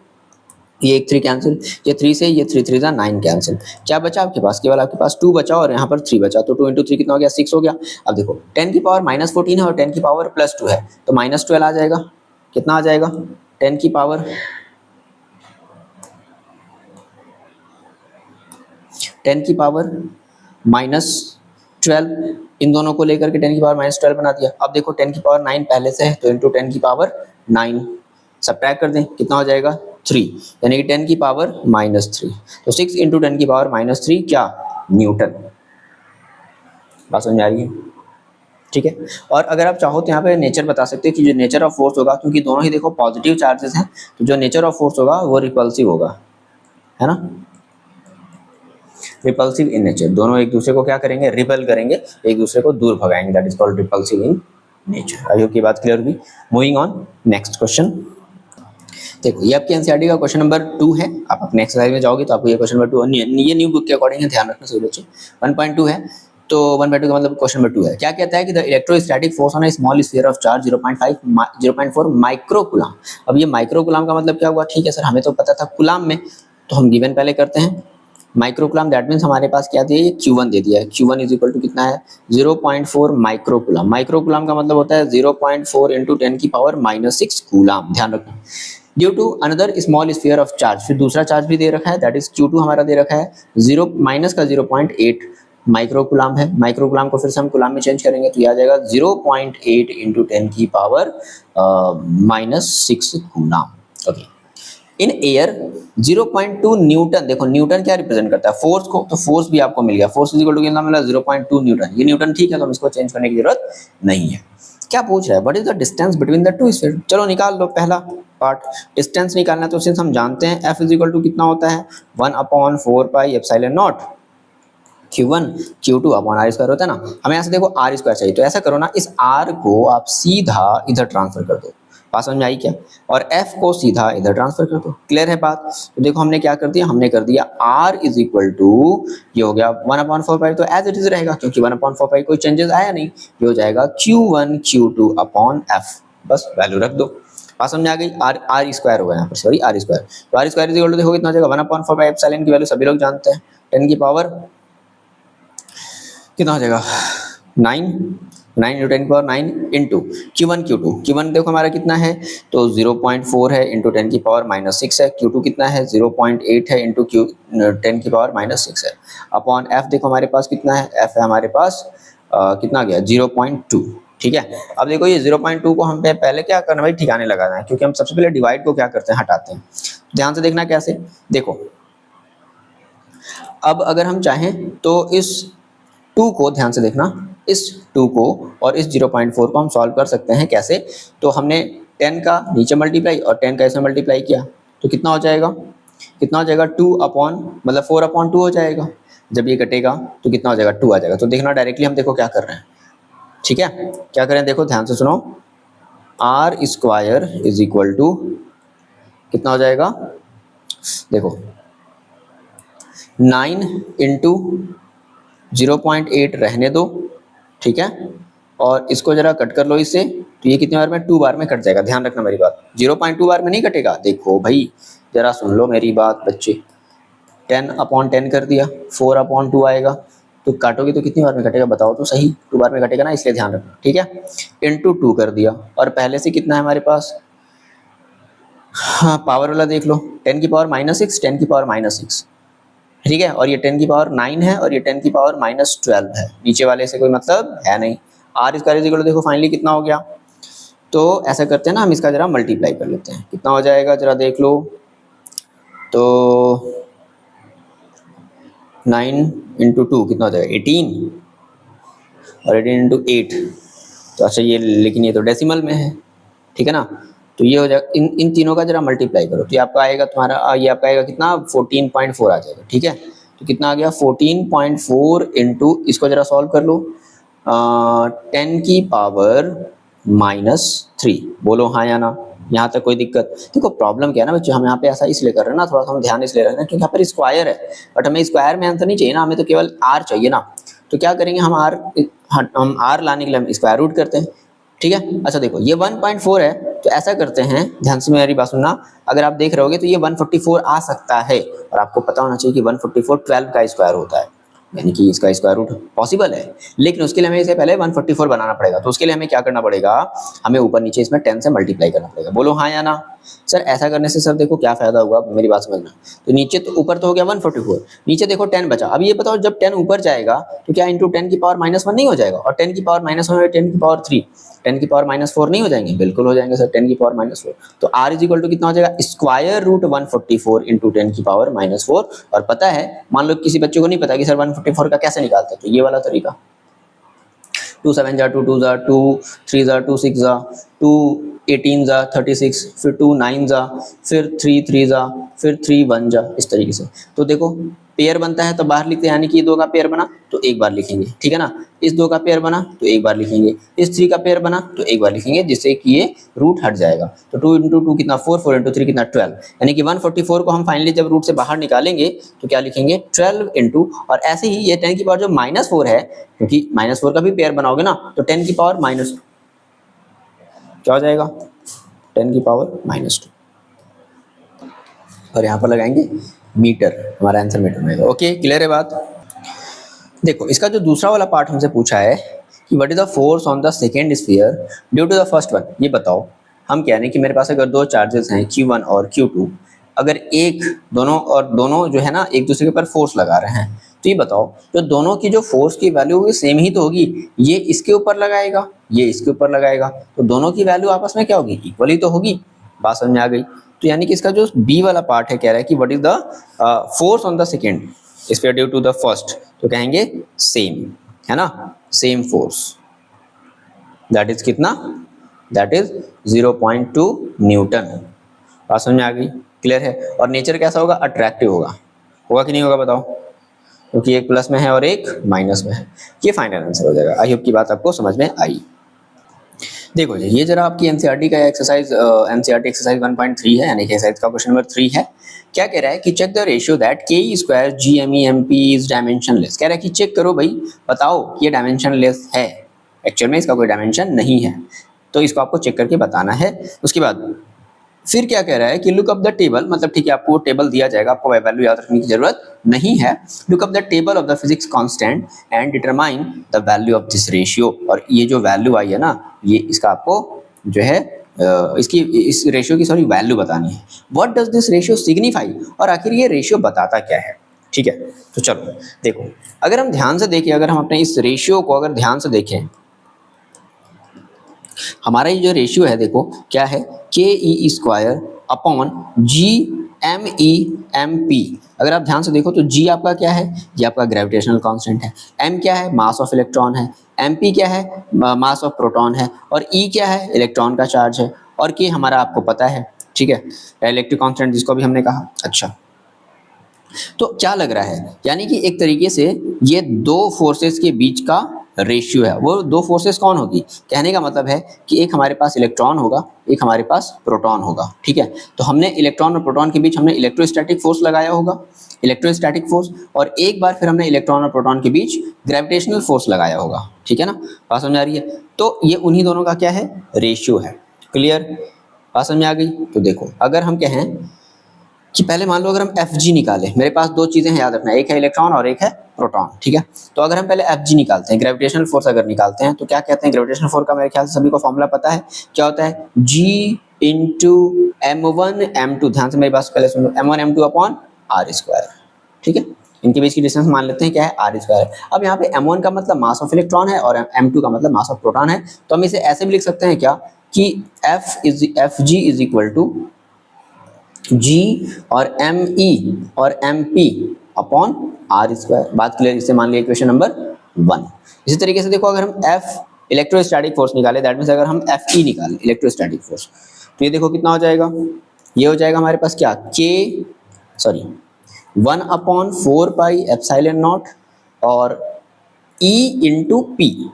ये एक 3 कैंसिल, ये 3 से ये 3 3 जा 9 कैंसिल, क्या बचा आपके पास, केवल आपके पास 2 बचा और यहाँ पर 3 बचा, तो 2 × 3 कितना हो गया 6 हो गया। अब देखो 10 की पावर -14 है और 10 की पावर +2 है, तो -12 आ जाएगा, कितना आ जाएगा 10 की पावर -12, इन दोनों को लेकर के 10 की पावर -12 बना दिया। अब देखो 10 की पावर 9 पहले से है, तो इंटू 10 की पावर 9 सब्ट्रैक्ट कर दें, कितना हो जाएगा 3, यानी कि 10 की पावर -3, तो 6 × 10 की पावर -3 क्या न्यूटन। बात समझ आ रही है, ठीक है। और अगर आप चाहो तो यहाँ पे नेचर बता सकते हैं कि जो नेचर ऑफ फोर्स होगा, क्योंकि दोनों ही देखो पॉजिटिव चार्जेस हैं, तो जो नेचर ऑफ फोर्स होगा वो रिपल्सिव होगा, है ना, रिपल्सिव इन नेचर। दोनों एक दूसरे को क्या करेंगे, रिपल करेंगे, एक दूसरे को दूर भगाएंगे, that is called repulsive in nature. I hope की बात क्लियर हुई। मूविंग ऑन नेक्स्ट क्वेश्चन, देखो ये आपके एनसीईआरटी का क्वेश्चन नंबर 2 है। आप अपने एक्सरसाइज में जाओगे तो आपको ये क्वेश्चन नंबर 2, ये न्यू बुक के अकॉर्डिंग है, ध्यान रखना सभी बच्चे। 1.2 है, तो 1/2 का मतलब क्वेश्चन नंबर 2 है। क्या कहता है कि the electrostatic force on A small sphere of charge 0.4 micro coulomb. अब ये माइक्रो कूलम का मतलब क्या हुआ, ठीक है सर हमें तो पता था कूलम में, तो हम गिवन पहले करते हैं माइक्रो कूलम, दैट मीन्स हमारे पास क्या दिया है, Q1 दे दिया है। Q1 इज इक्वल टू कितना है 0.4 माइक्रो कूलम। माइक्रो कूलम का मतलब होता है 0.4 × 10 की पावर -6 कूलम, ध्यान रखना। Due to another small sphere of charge, फिर दूसरा चार्ज भी दे रखा है, दैट इज Q2 हमारा दे रखा है 0 माइनस का 0.8 माइक्रो कूलम है। माइक्रो कूलम को फिर से हम कूलम में चेंज करेंगे तो ये आ जाएगा 0.8 × 10 की power -6 coulomb. Okay, in air 0.2 Newton, देखो न्यूटन क्या रिप्रेजेंट करता है फोर्स को, तो फोर्स भी आपको मिल गया, फोर्स इज इक्वल टू कितना मिला 0.2 न्यूटन। ये न्यूटन ठीक है, तो हम इसको चेंज करने की जरूरत नहीं है। क्या पूछ रहा है, what is the distance between the two sphere. चलो निकाल लो पहला पार्ट, डिस्टेंस निकालना है, तो सिंस हम जानते हैं F इज इक्वल टू कितना होता है 1/4 पाई epsilon not Q1 Q2 upon R square होता है ना। हमें यहाँ से देखो R स्क्वायर चाहिए, तो ऐसा करो ना, इस R को आप सीधा इधर ट्रांसफर कर दो, बात समझ में आई क्या, और F को सीधा इधर ट्रांसफर कर दो, क्लियर है बात। तो देखो हमने क्या कर दिया, हमने कर दिया R इज इक्वल टू, ये हो गया 1/4 पाई, तो एज इट इज रहेगा क्योंकि 1/4 पाई कोई चेंजेस आया नहीं, ये हो जाएगा Q1 Q2 अपॉन F, बस वैल्यू रख दो, बात समझ आ गई। R स्क्वायर होगा यहाँ पर, सॉरी R स्क्वायर, तो R square is equal to देखो कितना हो जाएगा 1/4 पाई एप्सिलॉन की वैल्यू सभी लोग जानते हैं, 10 की पावर कितना हो जाएगा 9 × 10 की पावर 9 इंटू Q1 देखो हमारा कितना है, तो 0.4 है इंटू 10 की पावर -6 है। Q2 कितना है 0.8 है इंटू 10 की पावर -6 है, अपॉन F देखो हमारे पास कितना है, F है हमारे पास कितना गया 0.2, ठीक है। अब देखो ये 0.2 को हम पहले क्या करना भाई, ठिकाने लगाना है, क्योंकि हम सबसे पहले डिवाइड को क्या करते हैं, हटाते हैं। ध्यान से देखना कैसे, देखो अब अगर हम चाहें तो इस 2 को ध्यान से देखना, इस 2 को और इस 0.4 को हम सॉल्व कर सकते हैं कैसे? तो हमने 10 का नीचे मल्टीप्लाई और 10 का इसमें मल्टीप्लाई किया तो कितना हो जाएगा? कितना हो जाएगा? 2 अपॉन मतलब 4 अपॉन 2 हो जाएगा। जब ये कटेगा तो कितना हो जाएगा? 2 आ जाएगा। तो देखना डायरेक्टली हम देखो क्या कर रहे हैं, ठीक है? क्या करें देखो ध्यान से सुनो, R square is equal to कितना हो जाएगा? देखो 9 इंटू 0.8 रहने दो, ठीक है? और इसको जरा कट कर लो इससे, तो ये कितनी बार में? 2 बार में कट जाएगा। ध्यान रखना मेरी बात, 0.2 बार में नहीं कटेगा। देखो भाई जरा सुन लो मेरी बात बच्चे, 10 अपॉन 10 कर दिया, 4 अपॉन 2 आएगा, तो काटोगे तो कितनी बार में कटेगा बताओ तो सही? 2 बार में कटेगा ना, इसलिए ध्यान रखना, ठीक है? इंटू 2 कर दिया और पहले से कितना है हमारे पास? हाँ पावर वाला देख लो, 10 की पावर -6, 10 की पावर -6, ठीक है? और ये 10 की पावर 9 है और ये 10 की पावर -12 है। नीचे वाले से कोई मतलब है नहीं। R square is equal to देखो फाइनली कितना हो गया? तो ऐसा करते हैं ना, हम इसका जरा मल्टीप्लाई कर लेते हैं। कितना हो जाएगा जरा देख लो, तो 9 इंटू 2 कितना हो जाएगा? 18, और 18 इंटू 8, तो अच्छा ये, लेकिन ये तो डेसिमल में है, ठीक है ना? तो ये हो जाएगा, इन तीनों का जरा मल्टीप्लाई करो तो ये आपका आएगा तुम्हारा, ये आपका आएगा कितना? 14.4 आ जाएगा, ठीक है? तो कितना आ गया? 14.4 इंटू, इसको जरा सॉल्व कर लो, 10 की पावर -3। बोलो हाँ या ना? यहाँ तक कोई दिक्कत? देखो प्रॉब्लम क्या है ना बच्चों, हम यहाँ पे ऐसा इसलिए कर रहे हैं ना, थोड़ा सा हम ध्यान इसलिए रख रहे हैं क्योंकि यहाँ पर स्क्वायर है, बट हमें स्क्वायर में आंसर नहीं चाहिए ना, हमें तो केवल आर चाहिए ना। तो क्या करेंगे हम आर लाने के लिए हम स्क्वायर रूट करते हैं, ठीक है? अच्छा देखो ये 1.4 है, तो ऐसा करते हैं, ध्यान से मेरी बात सुनना, अगर आप देख रहे होगे तो ये 144 आ सकता है, और आपको पता होना चाहिए कि 144 12 का स्क्वायर होता है, यानी कि इसका स्क्वायर रूट पॉसिबल है। लेकिन उसके लिए हमें इसे पहले 144 बनाना पड़ेगा, तो उसके लिए हमें क्या करना पड़ेगा? हमें ऊपर नीचे इसमें 10 से मल्टीप्लाई करना पड़ेगा। बोलो हाँ या ना? सर ऐसा करने से सर देखो क्या फायदा होगा, मेरी बात समझना। तो नीचे तो ऊपर तो हो गया 144, नीचे देखो 10 बचा। अब ये बताओ जब 10 ऊपर जाएगा तो क्या इंटू 10 की पावर -1 नहीं हो जाएगा? और 10 की पावर -1 10 की पावर 3, 10 की पावर -4 नहीं हो जाएंगे? बिल्कुल हो जाएंगे सर, 10 की पावर -4। तो r इज इक्वल टू कितना हो जाएगा? स्क्वायर रूट 144 इंटू 10 की पावर -4। और पता है, मान लो किसी बच्चे को नहीं पता कि सर 144 का कैसे निकालते हैं, तो ये वाला तरीका, 2 7 जा 2 2 जा 2 3 जा 2 6 जा 2 18 जा 36, फिर 2 9 जा, फिर 3 3 जा, फिर 3 1 जा, इस तरीके से। तो देखो पेयर बनता है तो बाहर लिखते हैं, यानी कि 2 का पेयर बना तो एक बार लिखेंगे, ठीक है ना? इस 2 का पेयर बना तो एक बार लिखेंगे, इस 3 का पेयर बना तो एक बार लिखेंगे, जिससे कि ये रूट हट जाएगा। तो 2 इंटू 2 कितना? 4, 4 इंटू 3 कितना? 12, यानी कि 144 को हम फाइनली जब रूट से बाहर निकालेंगे तो क्या लिखेंगे? 12 इंटू, और ऐसे ही ये 10 की पावर जो -4 है, क्योंकि -4 का भी पेयर बनाओगे ना, तो 10 की पावर -2 क्या हो जाएगा? 10 की पावर -2, और यहाँ पर लगाएंगे मीटर, हमारा आंसर मीटर में आएगा। ओके क्लियर है बात? देखो इसका जो दूसरा वाला पार्ट हमसे पूछा है कि what is the force on the second sphere due to the first one. ये बताओ, हम कह रहे हैं कि मेरे पास अगर 2 चार्जेस हैं Q1 और Q2, अगर दोनों जो है ना एक दूसरे के ऊपर फोर्स लगा रहे हैं, तो ये बताओ जो दोनों की जो फोर्स की वैल्यू होगी सेम ही तो होगी। ये इसके ऊपर लगाएगा, ये इसके ऊपर लगाएगा, तो दोनों की वैल्यू आपस में क्या होगी? इक्वल ही तो होगी। बात समझ में आ गई? तो यानी कि इसका जो बी वाला पार्ट है, कह रहा है कि what is the force on the second sphere due to the first, तो कहेंगे सेम, है ना? सेम फोर्स, दैट इज कितना? That is 0.2 newton. बात समझ में आ गई? क्लियर है? और नेचर कैसा होगा? अट्रैक्टिव होगा। होगा कि नहीं होगा बताओ? क्योंकि एक प्लस में है और एक माइनस में है। ये फाइनल आंसर हो जाएगा। आई होप की बात आपको समझ में आई। देखो जी, ये जरा आपकी एनसीईआरटी का एक्सरसाइज, एनसीईआरटी एक्सरसाइज 1.3 है, यानी कि एक्सरसाइज का क्वेश्चन नंबर 3 है। क्या कह रहा है कि चेक द रेशियो दैट के square GME MP is dimensionless. कह रहा है कि चेक करो भाई, बताओ कि ये डायमेंशनलेस है। एक्चुअल में इसका कोई डायमेंशन नहीं है, तो इसको आपको चेक करके बताना है। उसके बाद फिर क्या कह रहा है कि लुक अप द टेबल, मतलब ठीक है आपको टेबल दिया जाएगा, आपको वैल्यू याद रखने की जरूरत नहीं है। Look up the table of the physics constant and determine the value of this ratio. और ये जो वैल्यू आई है ना, ये इसका आपको जो है इसकी इस रेशियो की सॉरी वैल्यू बतानी है। What does this ratio signify, और आखिर ये रेशियो बताता क्या है। ठीक है, तो चलो देखो, अगर हम ध्यान से देखें, अगर हम अपने इस रेशियो को अगर ध्यान से देखें, हमारा ये जो रेशियो है देखो क्या है, K E square upon G M E M P, अगर आप ध्यान से देखो तो जी आपका क्या है, ये आपका ग्रेविटेशनल कांस्टेंट है, एम क्या है, मास ऑफ इलेक्ट्रॉन है, एम पी क्या है, मास ऑफ प्रोटॉन है, और ई क्या है, इलेक्ट्रॉन का चार्ज है, और के हमारा आपको पता है, ठीक है, इलेक्ट्रिक कांस्टेंट जिसको भी हमने कहा। अच्छा, तो क्या लग रहा है, यानी कि एक तरीके से ये दो फोर्सेस के बीच का रेशियो है। वो दो फोर्सेस कौन होगी, कहने का मतलब है कि एक हमारे पास इलेक्ट्रॉन होगा, एक हमारे पास प्रोटॉन होगा, ठीक है। तो हमने इलेक्ट्रॉन और प्रोटॉन के बीच हमने इलेक्ट्रोस्टैटिक फोर्स लगाया होगा, इलेक्ट्रोस्टैटिक फोर्स, और एक बार फिर हमने इलेक्ट्रॉन और प्रोटॉन के बीच ग्रेविटेशनल फोर्स लगाया होगा, ठीक है ना, बात समझ आ रही है। तो ये उन्हीं दोनों का क्या है, रेशियो है। क्लियर, बात समझ आ गई। तो देखो अगर हम कहें कि पहले मान लो अगर हम Fg निकालें, मेरे पास दो चीजें हैं याद रखना, एक है इलेक्ट्रॉन और एक है प्रोटॉन, ठीक है। तो अगर हम पहले Fg निकालते हैं, ग्रेविटेशनल फोर्स अगर निकालते हैं, तो क्या कहते हैं, ग्रेविटेशनल फोर्स का मेरे ख्याल से सभी को फॉर्मूला पता है, क्या होता है, G इंटू m1 m2, ध्यान से मेरी बात पहले सुनो, m1 m2 upon r square, ठीक है। इनके बीच की डिस्टेंस मान लेते हैं क्या है, r स्क्वायर। अब यहाँ पे m1 का मतलब मास ऑफ इलेक्ट्रॉन है और m2 का मतलब मास ऑफ प्रोटॉन है, तो हम इसे ऐसे भी लिख सकते हैं क्या कि Fg is equal to G और Me और MP अपॉन R स्क्वायर। बात क्लियर, इसे मान लिया इक्वेशन नंबर 1। इसी तरीके से देखो अगर हम F इलेक्ट्रोस्टैटिक फोर्स निकाले, दैट मीन्स अगर हम Fe निकालें इलेक्ट्रोस्टैटिक फोर्स, तो ये देखो कितना हो जाएगा, ये हो जाएगा हमारे पास क्या, 1/4 पाई एप्सिलॉन नॉट और E into P,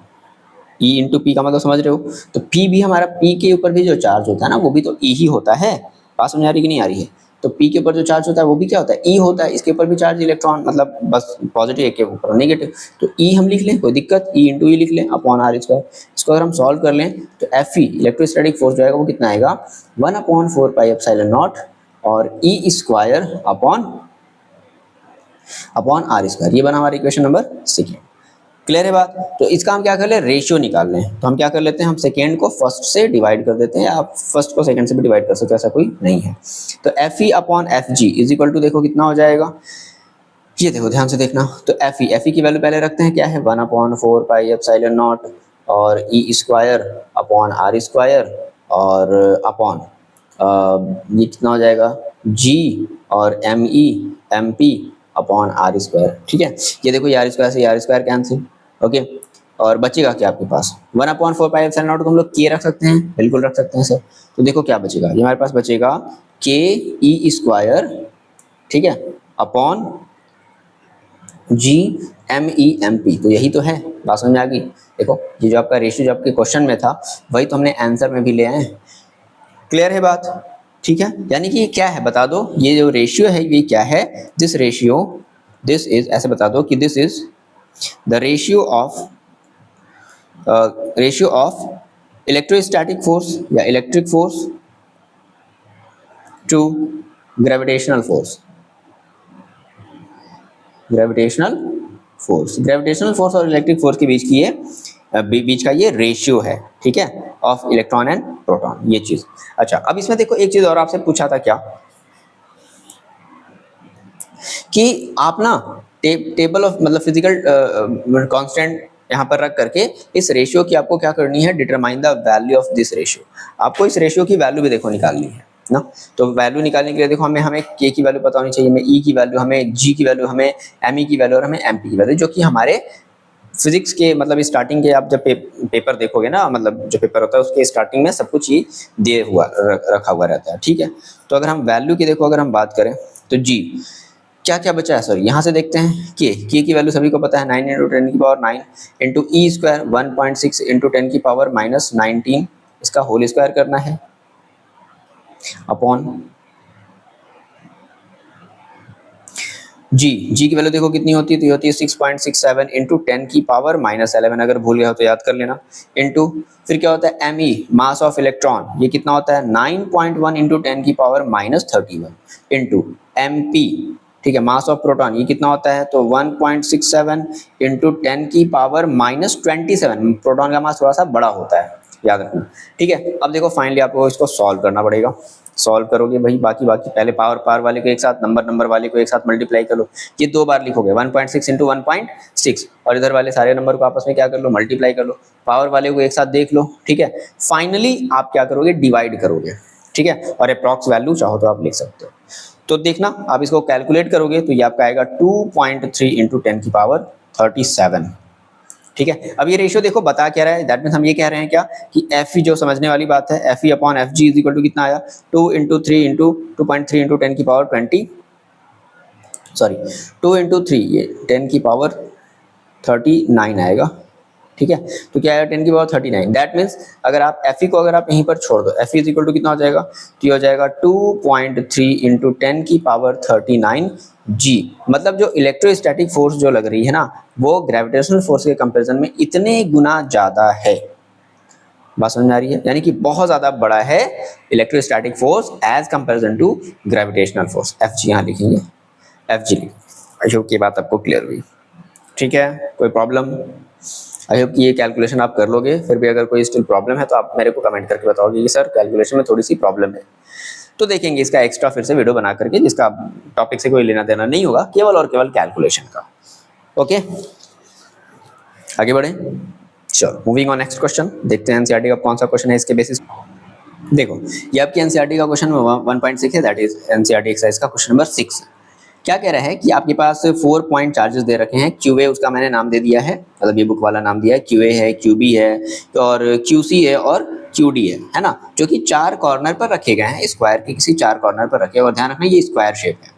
E into P का मतलब समझ रहे हो, तो पी भी हमारा, पी के ऊपर भी जो चार्ज होता है ना, वो भी तो ई ही होता है। बात समझ आ रही कि नहीं आ रही है, तो पी के ऊपर जो चार्ज होता है वो भी क्या होता है, ई होता है, इसके ऊपर भी चार्ज इलेक्ट्रॉन, मतलब बस पॉजिटिव एक के ऊपर नेगेटिव, तो ई हम लिख लें, कोई दिक्कत, ई इंटू ई लिख लें अपॉन आर स्क्वायर। इसको अगर हम सॉल्व कर लें तो एफ ई इलेक्ट्रोस्टैटिक फोर्स जो आएगा वो कितना आएगा, 1/4 पाई एप्सिलॉन नॉट और E square upon R square. ये बना हमारा इक्वेशन नंबर 2। क्लियर है बात। तो इसका हम क्या कर ले, रेशियो निकाल लें, तो हम क्या कर लेते हैं, हम सेकेंड को फर्स्ट से डिवाइड कर देते हैं, या आप फर्स्ट को सेकेंड से भी डिवाइड कर सकते हो, ऐसा कोई नहीं है। तो F E upon F G is equal to, देखो कितना हो जाएगा, ये देखो ध्यान से देखना, तो एफ ई की वैल्यू पहले रखते हैं, क्या है, 1/4 पाई एप्सिलॉन नॉट और E square upon R square और अपॉन ये कितना हो जाएगा, जी और M E M P upon R square, ठीक है। ये देखो, आर स्क्वायर से आर स्क्वायर कैंसिल, ओके, और बचेगा क्या आपके पास, 1/4 पाई एप्सिलॉन नॉट को हम लोग के रख सकते हैं, बिल्कुल रख सकते हैं सर। तो देखो क्या बचेगा, ये हमारे पास बचेगा के ई स्क्वायर, ठीक है, upon G M E M P, तो यही तो है, बात समझ में आ गई। देखो ये जो आपका रेशियो जो आपके क्वेश्चन में था वही तो हमने आंसर में भी ले आए। क्लियर है बात, ठीक है। यानी कि ये क्या है बता दो, ये जो रेशियो है ये क्या है, दिस रेशियो, दिस इज, ऐसे बता दो कि this is the ratio of electrostatic force या electric force to gravitational force, gravitational force और इलेक्ट्रिक फोर्स के बीच की ये बीच का ये रेशियो है, ठीक है, ऑफ इलेक्ट्रॉन एंड प्रोटॉन, ये चीज। अच्छा, अब इसमें देखो एक चीज और आपसे पूछा था क्या, कि आप ना टेबल ऑफ, मतलब फिजिकल कांस्टेंट यहाँ पर रख करके इस रेशियो की आपको क्या करनी है, determine the value of this ratio. आपको इस रेशियो की वैल्यू भी देखो निकालनी है ना, तो वैल्यू निकालने के लिए देखो हमें के की वैल्यू पता होनी चाहिए, हमें ई की वैल्यू, हमें जी की वैल्यू, हमें एम ई की वैल्यू और हमें एम पी की वैल्यू, जो कि हमारे फिजिक्स के मतलब स्टार्टिंग के, आप जब पेपर देखोगे ना, मतलब जो पेपर होता है उसके स्टार्टिंग में सब कुछ ही दिए हुआ रखा हुआ रहता है, ठीक है। तो अगर हम वैल्यू की देखो अगर हम बात करें तो जी क्या क्या बचा है, सॉरी यहाँ से देखते हैं, के की वैल्यू सभी को पता है, 9 इंटू 10 की power 9 into E square 1.6 into 10 की पावर -19, इसका होल स्क्वायर करना है अपॉन जी की वैल्यू देखो कितनी होती है, तो ये होती है 6.67 इंटू 10 की पावर -11, अगर भूल गया हो तो याद कर लेना, इंटू फिर क्या होता है M E mass of electron, ये कितना होता है 9.1 इंटू 10 की पावर -31 इंटू एम पी, ठीक है, मास ऑफ प्रोटॉन, ये कितना होता है, तो 1.67 इंटू 10 की पावर -27, प्रोटॉन का मास थोड़ा सा बड़ा होता है, याद रखना, ठीक है। अब देखो फाइनली आपको इसको सॉल्व करना पड़ेगा, सॉल्व करोगे भाई, बाकी पहले पावर वाले को एक साथ, नंबर वाले को एक साथ मल्टीप्लाई कर लो, ये दो बार लिखोगे 1.6 इंटू 1.6, और इधर वाले सारे नंबर को आपस में क्या कर लो, मल्टीप्लाई कर लो, पावर वाले को एक साथ देख लो, ठीक है। फाइनली आप क्या करोगे, डिवाइड करोगे, ठीक है, और अप्रॉक्स वैल्यू चाहो तो आप लिख सकते हो। तो देखना आप इसको कैलकुलेट करोगे तो ये आपका आएगा 2.3 इंटू 10 की पावर 37। ठीक है, अब ये रेशियो देखो बता क्या रहा है, दैट मीन्स हम ये कह रहे हैं क्या कि एफ जो समझने वाली बात है, F E upon F G is equal to कितना आया 2 इंटू 3 इंटू 2.3 इंटू 10 की पावर 20, सॉरी 2 इंटू 3 ये 10 की पावर 39 आएगा। ठीक है, तो क्या आएगा 10 की पावर 39, दैट मीन्स अगर आप एफ को अगर आप यहीं पर छोड़ दो, एफ इज इक्वल टू कितना हो जाएगा, तो ये हो जाएगा 2.3 इंटू 10 की पावर 39 जी। मतलब जो इलेक्ट्रोस्टैटिक फोर्स जो लग रही है ना, वो ग्रेविटेशनल फोर्स के कंपैरिजन में इतने गुना ज़्यादा है। बात समझ में आ रही है, यानी कि बहुत ज़्यादा बड़ा है electrostatic force as comparison to gravitational force. F G यहाँ लिखेंगे, एफ जी लिखेंगे। आई होप की बात आपको क्लियर हुई। ठीक है, कोई प्रॉब्लम? आई होप कि ये कैलकुलेशन आप कर लोगे। फिर भी अगर कोई स्टिल प्रॉब्लम है तो आप मेरे को कमेंट करके बताओगे कि सर कैलकुलेशन में थोड़ी सी प्रॉब्लम है, तो देखेंगे इसका एक्स्ट्रा फिर से वीडियो बना करके, जिसका टॉपिक से कोई लेना देना नहीं होगा, केवल और केवल कैलकुलेशन का। ओके, आगे बढ़े। चलो मूविंग ऑन नेक्स्ट क्वेश्चन, देखते हैं एनसीईआरटी का कौन सा क्वेश्चन है इसके बेसिस। देखो ये आपकी एनसीईआरटी का क्वेश्चन 1.6 है, दैट इज एनसीईआरटी एक्सरसाइज का क्वेश्चन नंबर 6। क्या कह रहा है कि आपके पास 4 पॉइंट चार्जेस दे रखे हैं, क्यूए उसका मैंने नाम दे दिया है, मतलब ये बुक वाला नाम दिया है, क्यूए है, क्यूबी है और क्यूसी है और क्यूडी है ना, जो कि 4 कॉर्नर पर रखे गए हैं, स्क्वायर के किसी 4 कॉर्नर पर रखे, और ध्यान रखना ये स्क्वायर शेप है,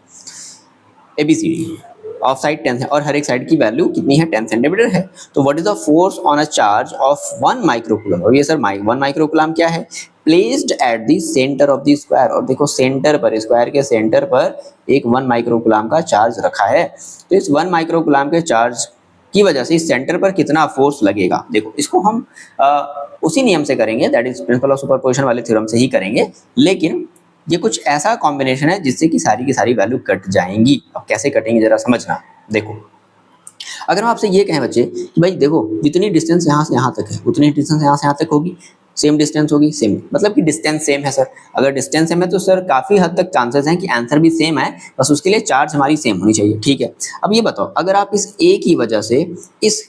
एबीसीडी ऑफ साइड 10 है और हर एक साइड की वैल्यू कितनी है 10 सेंटीमीटर है। तो what is the force on a charge of 1 microcoulomb, और ये सर 1 माइक्रोकूलम क्या है, placed at the centre of the square, और देखो सेंटर पर, स्क्वायर के सेंटर पर एक 1 माइक्रोकूलम का चार्ज रखा है। तो इस 1 माइक्रोकूलम के चार्ज की वजह से इस सेंटर पर कितना फोर्स लगेगा, देखो इसको हम उसी नियम से करेंगे, that is principal of superposition वाले थ्योरम से ही करेंगे, लेकिन ये कुछ ऐसा कॉम्बिनेशन है जिससे कि सारी की सारी वैल्यू कट जाएंगी। अब कैसे कटेंगे जरा समझना। देखो अगर हम आपसे ये कहें बच्चे कि भाई देखो जितनी डिस्टेंस यहाँ से यहाँ तक है उतनी डिस्टेंस यहाँ से यहाँ तक होगी, सेम डिस्टेंस होगी, सेम मतलब कि डिस्टेंस सेम है सर। अगर डिस्टेंस सेम है तो सर काफ़ी हद तक चांसेस हैं कि आंसर भी सेम है, बस उसके लिए चार्ज हमारी सेम होनी चाहिए। ठीक है, अब ये बताओ अगर आप इस ए की वजह से इस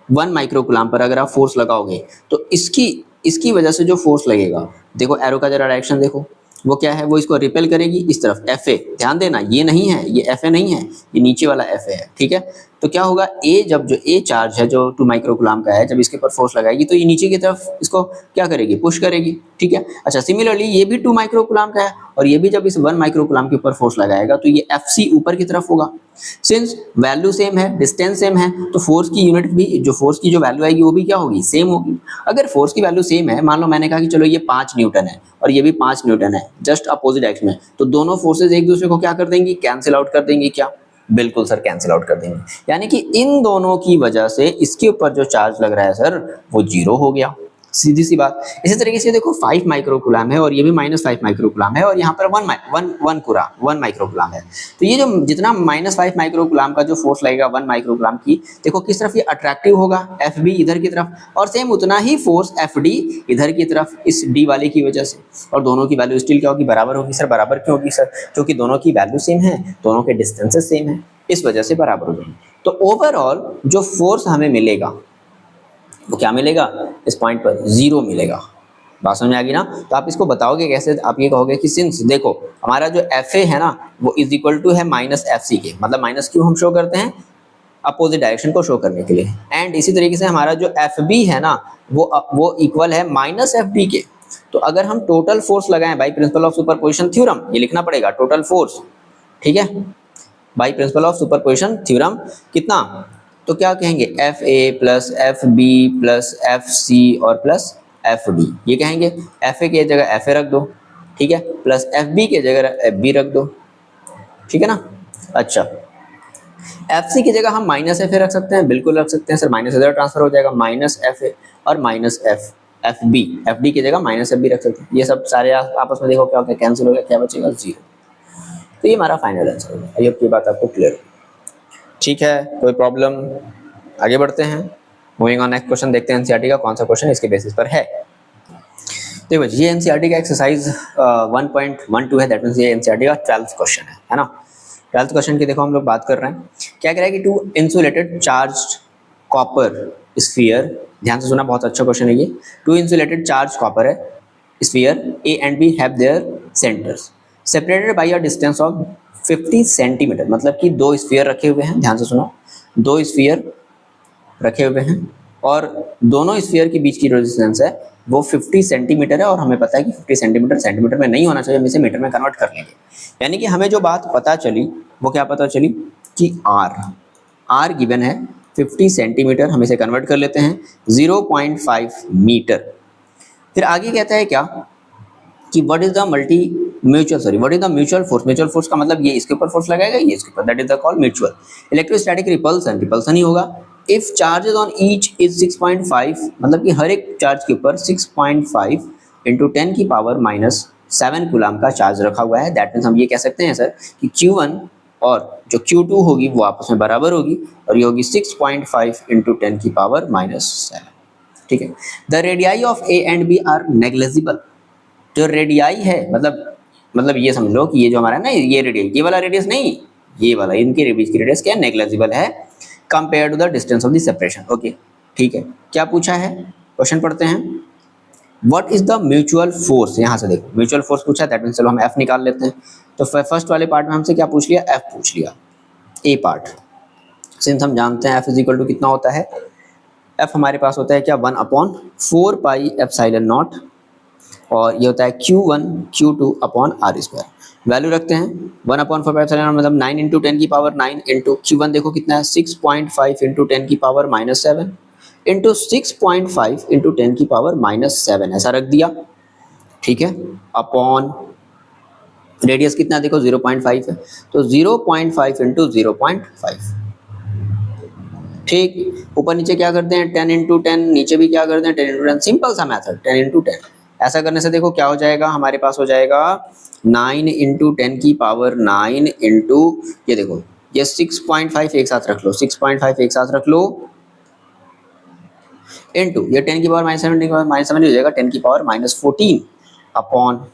1 माइक्रोकूलम पर अगर आप फोर्स लगाओगे तो इसकी वजह से जो फोर्स लगेगा, देखो एरो का जरा डायरेक्शन देखो, वो क्या है, वो इसको रिपेल करेगी इस तरफ, एफ ए, ध्यान देना ये नहीं है, ये एफ ए नहीं है, ये नीचे वाला एफ ए है। ठीक है, तो क्या होगा, ए जब जो ए चार्ज है जो 2 माइक्रोकूलम का है, जब इसके ऊपर फोर्स लगाएगी तो ये नीचे की तरफ इसको क्या करेगी, पुश करेगी। ठीक है, अच्छा सिमिलरली ये भी 2 माइक्रोकूलम का है और ये भी जब इस 1 माइक्रोकूलम के ऊपर फोर्स लगाएगा तो ये एफ सी ऊपर की तरफ होगा। सिंस वैल्यू सेम है, डिस्टेंस सेम है, तो फोर्स की यूनिट भी, जो फोर्स की जो वैल्यू आएगी वो भी क्या होगी, सेम होगी। अगर फोर्स की वैल्यू सेम है, मान लो मैंने कहा कि चलो ये 5 न्यूटन है और ये भी 5 न्यूटन है, जस्ट अपोजिट एक्स में, तो दोनों फोर्सेज एक दूसरे को क्या कर देंगी, कैंसिल आउट कर देंगी। क्या, बिल्कुल सर कैंसिल आउट कर देंगे, यानी कि इन दोनों की वजह से इसके ऊपर जो चार्ज लग रहा है सर वो 0 हो गया, सीधी सी बात। इसी तरीके से देखो 5 माइक्रोकूलम है और ये भी -5 माइक्रोकूलम है और यहाँ पर 1 माइक्रोकूलम है, तो ये जो जितना -5 माइक्रोकूलम का जो फोर्स लगेगा 1 माइक्रोकूलम की, देखो किस तरफ ये अट्रैक्टिव होगा, एफ बी इधर की तरफ, और सेम उतना ही फोर्स एफ डी इधर की तरफ इस डी वाले की वजह से, और दोनों की वैल्यू स्टिल क्या होगी, बराबर होगी। सर बराबर क्यों होगी सर, क्योंकि दोनों की वैल्यू सेम है, दोनों के डिस्टेंसेस सेम है, इस वजह से बराबर हो जाएंगे। तो ओवरऑल जो फोर्स हमें मिलेगा वो क्या मिलेगा, इस पॉइंट पर 0 मिलेगा। बात समझ में आ गई ना। तो आप इसको बताओगे कैसे, आप ये कहोगे कि सिंस देखो हमारा जो एफ ए है ना वो इज इक्वल टू है -FC के, मतलब माइनस क्यों हम शो करते हैं, अपोजिट डायरेक्शन को शो करने के लिए, एंड इसी तरीके से हमारा जो एफ बी है ना वो इक्वल है -FD के। तो अगर हम टोटल फोर्स लगाएं by principle of superposition theorem, ये लिखना पड़ेगा टोटल फोर्स, ठीक है, by principle of superposition theorem कितना, तो क्या कहेंगे F A plus F B plus F C और प्लस एफ डी, ये कहेंगे। एफ ए की जगह एफ ए रख दो, ठीक है, प्लस एफ बी की जगह एफ बी रख दो, ठीक है ना। अच्छा एफ सी की जगह हम -FA रख सकते हैं, बिल्कुल रख सकते हैं सर, माइनस इधर ट्रांसफर हो जाएगा, -FA और एफ बी, एफ डी की जगह -FB रख सकते हैं। ये सब सारे आपस में देखो क्या होता है, कैंसिल हो गया, क्या बचेगा 0। तो ये हमारा फाइनल आंसर होगा। आई होप की बात आपको क्लियर है, ठीक है, कोई प्रॉब्लम, आगे बढ़ते हैं। मूविंग ऑन नेक्स्ट क्वेश्चन, देखते हैं एनसीईआरटी का कौन सा क्वेश्चन इसके बेसिस पर है। देखो ये एनसीईआरटी का एक्सरसाइज 1.12 है, दैट मींस ये एनसीईआरटी का 12th क्वेश्चन है ना। 12th क्वेश्चन की देखो हम लोग बात कर रहे हैं, क्या कह रहा है कि 2 इंसुलेटेड चार्ज्ड कॉपर स्फीयर, ध्यान से सुना, बहुत अच्छा क्वेश्चन है ये। 2 इंसुलेटेड चार्ज कॉपर है sphere A and B have their centres, separated by a distance of 50 centimetre, मतलब कि दो स्फीयर रखे हुए हैं, ध्यान से सुनो, दो स्फीयर रखे हुए हैं और दोनों स्फीयर के बीच की जो डिस्टेंस है वो 50 सेंटीमीटर है, और हमें पता है कि 50 सेंटीमीटर सेंटीमीटर में नहीं होना चाहिए, हम इसे मीटर में कन्वर्ट कर लेंगे। यानी कि हमें जो बात पता चली वो क्या पता चली कि आर गिवन है 50 सेंटीमीटर, हम इसे कन्वर्ट कर लेते हैं 0.5 मीटर। फिर आगे कहता है क्या कि what is the what is the mutual force. Mutual force का मतलब ये इसके ऊपर फोर्स लगाएगा, ये इसके ऊपर, that is the called mutual. Electrostatic repulsion, repulsion ही होगा। If charges on each is 6.5, मतलब कि हर एक चार्ज के ऊपर 6.5 इंटू 10 की पावर -7 कूलम का चार्ज रखा हुआ है। दैट मीन्स हम ये कह सकते हैं सर कि Q1 और जो Q2 होगी वो आपस में बराबर होगी, और ये होगी 6.5 इंटू 10 की पावर -7। ठीक है। The radii of A and B are negligible. जो रेडियाई है, मतलब ये समझ लो कि ये जो हमारा है ना, ये रेडियस, ये वाला रेडियस नहीं, ये वाला, इनके बीच की रेडियस क्या है, नेग्लिजिबल है compare to the distance of the separation. Okay ठीक है। क्या पूछा है, क्वेश्चन पढ़ते हैं। What is the mutual force, यहाँ से देखो म्यूचुअल फोर्स पूछा है, दैट मीन्स चलो हम एफ निकाल लेते हैं। तो फर्स्ट वाले पार्ट में हमसे क्या पूछ लिया, एफ पूछ लिया, ए पार्ट। सिंस हम जानते हैं एफ इज इक्वल टू कितना होता है, एफ हमारे पास होता है क्या, 1/4 पाई एप्सिलॉन नॉट, और ये होता है Q1 Q2 upon R square. Value रखते हैं 1/4 पाई एप्सिलॉन नॉट, मतलब 9 इंटू 10 की पावर 9 इंटू Q1 देखो कितना है 6.5 इंटू 10 की पावर -7 इंटू 6.5 इंटू 10 की पावर -7, ऐसा रख दिया। ठीक है। अपॉन रेडियस कितना देखो 0.5 है, तो 0.5 इंटू 0.5। ठीक। ऊपर नीचे क्या करते हैं 10 इंटू 10, नीचे भी क्या करते हैं 10 इंटू 10, सिंपल सा मेथड 10 इंटू 10। ऐसा करने से देखो क्या हो जाएगा, हमारे पास हो जाएगा 9 इंटू 10 की पावर 9 इंटू, ये देखो ये 6.5 एक साथ रख लो, 6.5 एक साथ रख लो, इंटू ये 10 की पावर -7 हो जाएगा 10 की पावर -14 अपॉन,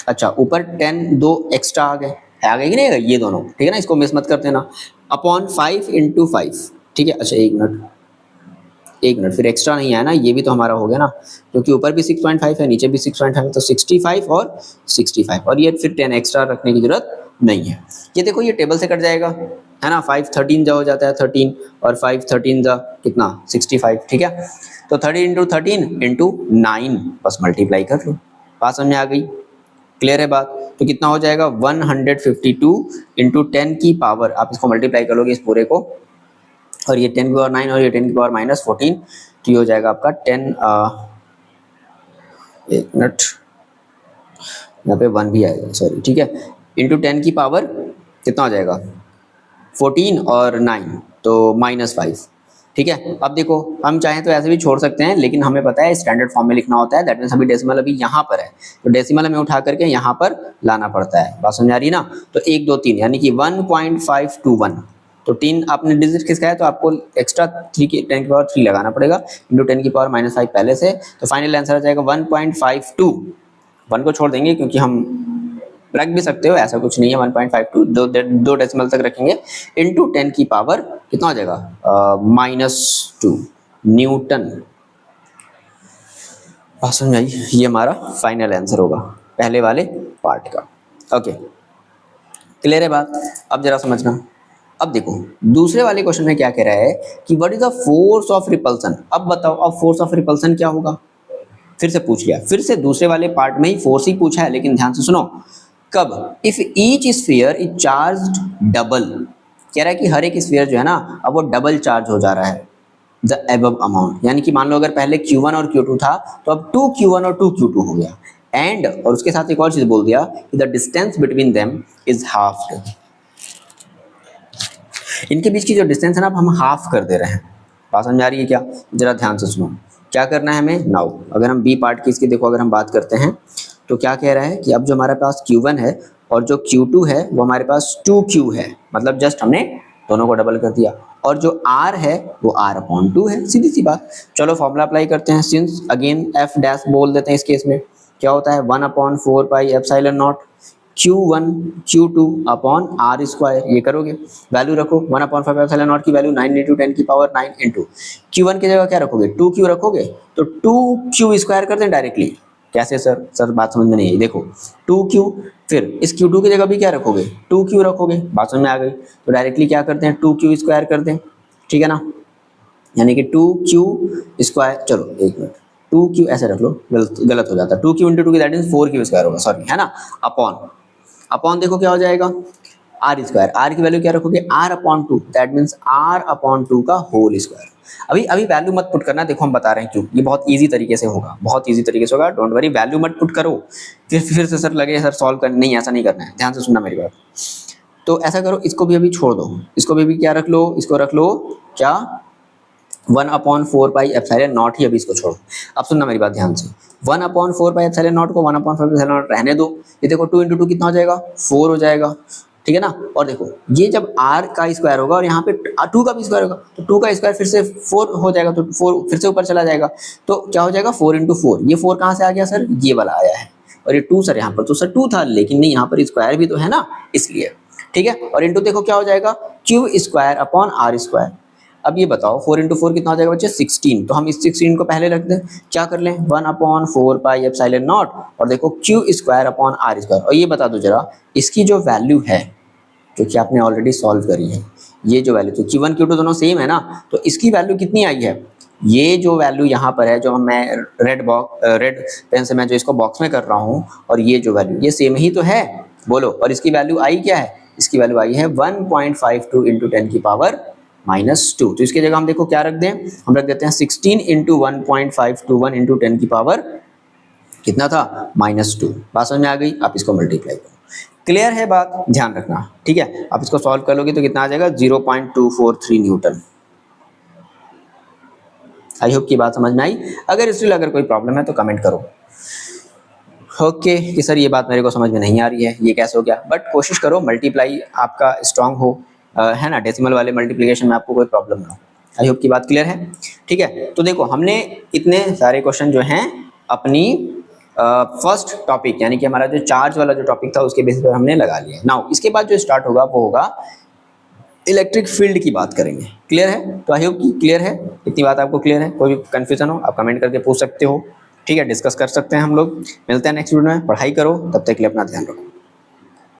अच्छा ऊपर 10 दो एक्स्ट्रा आ गए, आ गए कि नहीं, ये दोनों, ठीक है ना, इसको मिस मत कर देना, अपॉन 5 इंटू 5। ठीक है। अच्छा एक मिनट, फिर एक्स्ट्रा नहीं आया ना, ये भी तो हमारा हो गया ना, क्योंकि ऊपर भी 6.5 है नीचे भी 6.5 है, तो 65 और 65, और ये फिर 10 एक्स्ट्रा रखने की जरूरत नहीं है। ये देखो ये टेबल से कट जाएगा, है ना, 5 13 जा हो जाता है 13, और 5 13 जा कितना 65। ठीक है। तो 30 इंटू 13 इंटू 9, बस मल्टीप्लाई कर लो, बात समझ में आ गई, क्लियर है बात। तो कितना हो जाएगा 152 इंटू 10 की पावर, आप इसको मल्टीप्लाई करोगे इस पूरे को, और ये 10 की पावर 9 और ये 10 की पावर -14, तो ये हो जाएगा आपका 10, एक मिनट, यहाँ पे 1 भी आएगा सॉरी, ठीक है, इंटू 10 की पावर कितना हो जाएगा 14 और 9, तो -5। ठीक है। अब देखो हम चाहें तो ऐसे भी छोड़ सकते हैं, लेकिन हमें पता है स्टैंडर्ड फॉर्म में लिखना होता है, दैट मीन्स अभी डेसिमल अभी यहाँ पर है, तो डेसिमल हमें उठा करके यहाँ पर लाना पड़ता है, बात समझ आ रही ना। तो 1 2 3 यानी कि 1.521, तो 3 आपने डिजिट किसका है, तो आपको एक्स्ट्रा 3 की 10 की पावर 3 लगाना पड़ेगा इंटू 10 की पावर -5 पहले से, तो फाइनल आंसर आ जाएगा 1.52। 1 को छोड़ देंगे क्योंकि हम रख भी सकते हो, ऐसा कुछ नहीं है, 1.52 दो डेसिमल तक रखेंगे, इंटू 10 की पावर कितना हो जाएगा -2 न्यूटन। बात समझ आई, ये हमारा फाइनल आंसर होगा पहले वाले पार्ट का। ओके क्लियर है बात। अब जरा समझना, अब देखो दूसरे वाले क्वेश्चन में क्या कह रहा है कि what is the force of repulsion. अब बताओ अब फोर्स ऑफ रिपल्सन क्या होगा, फिर से पूछ लिया, फिर से दूसरे वाले पार्ट में ही फोर्स ही पूछा है, लेकिन ध्यान से सुनो, कब, if each sphere is charged double, कह रहा है कि हर एक स्फीयर जो है ना अब वो डबल चार्ज हो जा रहा है द एबव अमाउंट, यानी कि मान लो अगर पहले Q1 और Q2 था तो अब 2Q1 और 2Q2 हो गया, एंड और उसके साथ एक और चीज बोल दिया कि the distance between them is half, इनके बीच की जो डिस्टेंस है ना अब हम हाफ कर दे रहे हैं, बात समझ आ रही है क्या, जरा ध्यान से सुनो क्या करना है हमें नाउ। अगर हम बी पार्ट की इसकी देखो अगर हम बात करते हैं तो क्या कह रहा है कि अब जो हमारे पास Q1 है और जो Q2 है वो हमारे पास 2Q है, मतलब जस्ट हमने दोनों को डबल कर दिया, और जो R है वो R/2 है, सीधी सी बात। चलो फॉर्मूला अप्लाई करते हैं, सिंस अगेन F डैश बोल देते हैं इस केस में, क्या होता है 1/4 पाई epsilon not Q1 Q2 upon R square, ये करोगे वैल्यू रखो 1/5 एप्सिलॉन नॉट की वैल्यू 9 इंटू 10 की पावर 9 इंटू Q1 की जगह क्या रखोगे 2Q रखोगे, तो 2Q स्क्वायर कर दें डायरेक्टली, कैसे सर बात समझ में नहीं आई। देखो 2q, फिर इस q2 की जगह भी क्या रखोगे 2q रखोगे, बात समझ में आ गई। तो डायरेक्टली क्या करते हैं 2q स्क्वायर करते हैं, ठीक है ना, यानी कि 2q स्क्वायर, चलो एक मिनट 2q ऐसे रख लो, गलत हो जाता है, 2q इंटू 2 की दैट मीन्स 4q स्क्वायर होगा, सॉरी, है ना, अपॉन देखो क्या हो जाएगा आर स्क्वायर, आर की वैल्यू क्या रखोगे R upon 2, that means R upon 2 का होल स्क्वायर। अभी वैल्यू मत पुट करना, देखो हम बता रहे हैं क्यों, ये बहुत इजी तरीके से होगा, बहुत इजी तरीके से होगा, डोंट वरी, वैल्यू मत पुट करो फिर से सर लगे सर सॉल्व कर, नहीं ऐसा नहीं करना है, ध्यान से सुनना मेरी बात। तो ऐसा करो, इसको भी अभी छोड़ दो, इसको भी क्या रख लो, इसको रख लो क्या 1/4 पाई एप्सिलॉन नॉट ही, अभी इसको छोड़ो। अब सुनना मेरी बात ध्यान से, 1/4 पाई एप्सिलॉन नॉट को 1/4 एप्सिलॉन नॉट रहने दो, ये देखो 2 इंटू 2 कितना हो जाएगा 4 हो जाएगा, ठीक है ना। और देखो ये जब r का स्क्वायर होगा और यहाँ पे 2 का भी स्क्वायर होगा, तो 2 का स्क्वायर फिर से 4 हो जाएगा, तो 4 फिर से ऊपर चला जाएगा, तो क्या हो जाएगा 4 इंटू 4, ये 4 कहाँ से आ गया सर, ये वाला आया है, और ये 2 सर यहाँ पर, तो सर 2 था, लेकिन नहीं यहाँ पर स्क्वायर भी तो है ना, इसलिए, ठीक है। और इंटू देखो क्या हो जाएगा Q square upon R square. अब ये बताओ 4 इंटू 4 कितना हो जाएगा बच्चे 16, तो हम इस 16 को पहले रख दें, क्या कर लें 1/4 पाई एप्सिलॉन नॉट, और देखो Q square upon R square. और ये बता दो जरा, इसकी जो वैल्यू है जो कि आपने ऑलरेडी सॉल्व करी है, ये जो वैल्यू, तो Q1 Q2 दोनों सेम है ना, तो इसकी वैल्यू कितनी आई है, ये जो वैल्यू यहाँ पर है, जो मैं रेड पेन से मैं जो इसको बॉक्स में कर रहा हूँ, और ये जो वैल्यू ये सेम ही तो है, बोलो, और इसकी वैल्यू आई क्या है, इसकी वैल्यू आई है 1.52 इंटू 10 की पावर -2। तो इसकी जगह हम देखो क्या रख दें, हम रख देते हैं 16 इंटू 1.521 इंटू 10 की पावर कितना था -2। बात समझ में आ गई, आप इसको मल्टीप्लाई करो, क्लियर है बात, ध्यान रखना, ठीक है। आप इसको सॉल्व कर लोगे तो कितना आ जाएगा 0.243 न्यूटन। आई होप की बात समझ में आई, अगर कोई प्रॉब्लम है तो कमेंट करो। ओके कि सर ये बात मेरे को समझ में नहीं आ रही है, ये कैसे हो गया, बट कोशिश करो मल्टीप्लाई आपका स्ट्रांग हो, है ना, डेसिमल वाले मल्टीप्लिकेशन में आपको कोई प्रॉब्लम ना हो। आई होप की बात क्लियर है, ठीक है। तो देखो हमने इतने सारे क्वेश्चन जो हैं अपनी फर्स्ट टॉपिक यानी कि हमारा जो चार्ज वाला जो टॉपिक था उसके बेसिस पर हमने लगा लिया। नाउ इसके बाद जो स्टार्ट होगा वो होगा इलेक्ट्रिक फील्ड की बात करेंगे, क्लियर है। तो आई होप कि क्लियर है, इतनी बात आपको क्लियर है, कोई भी कन्फ्यूजन हो आप कमेंट करके पूछ सकते हो, ठीक है, डिस्कस कर सकते हैं हम लोग। मिलते हैं नेक्स्ट वीडियो में, पढ़ाई करो, तब तक के लिए अपना ध्यान रखो।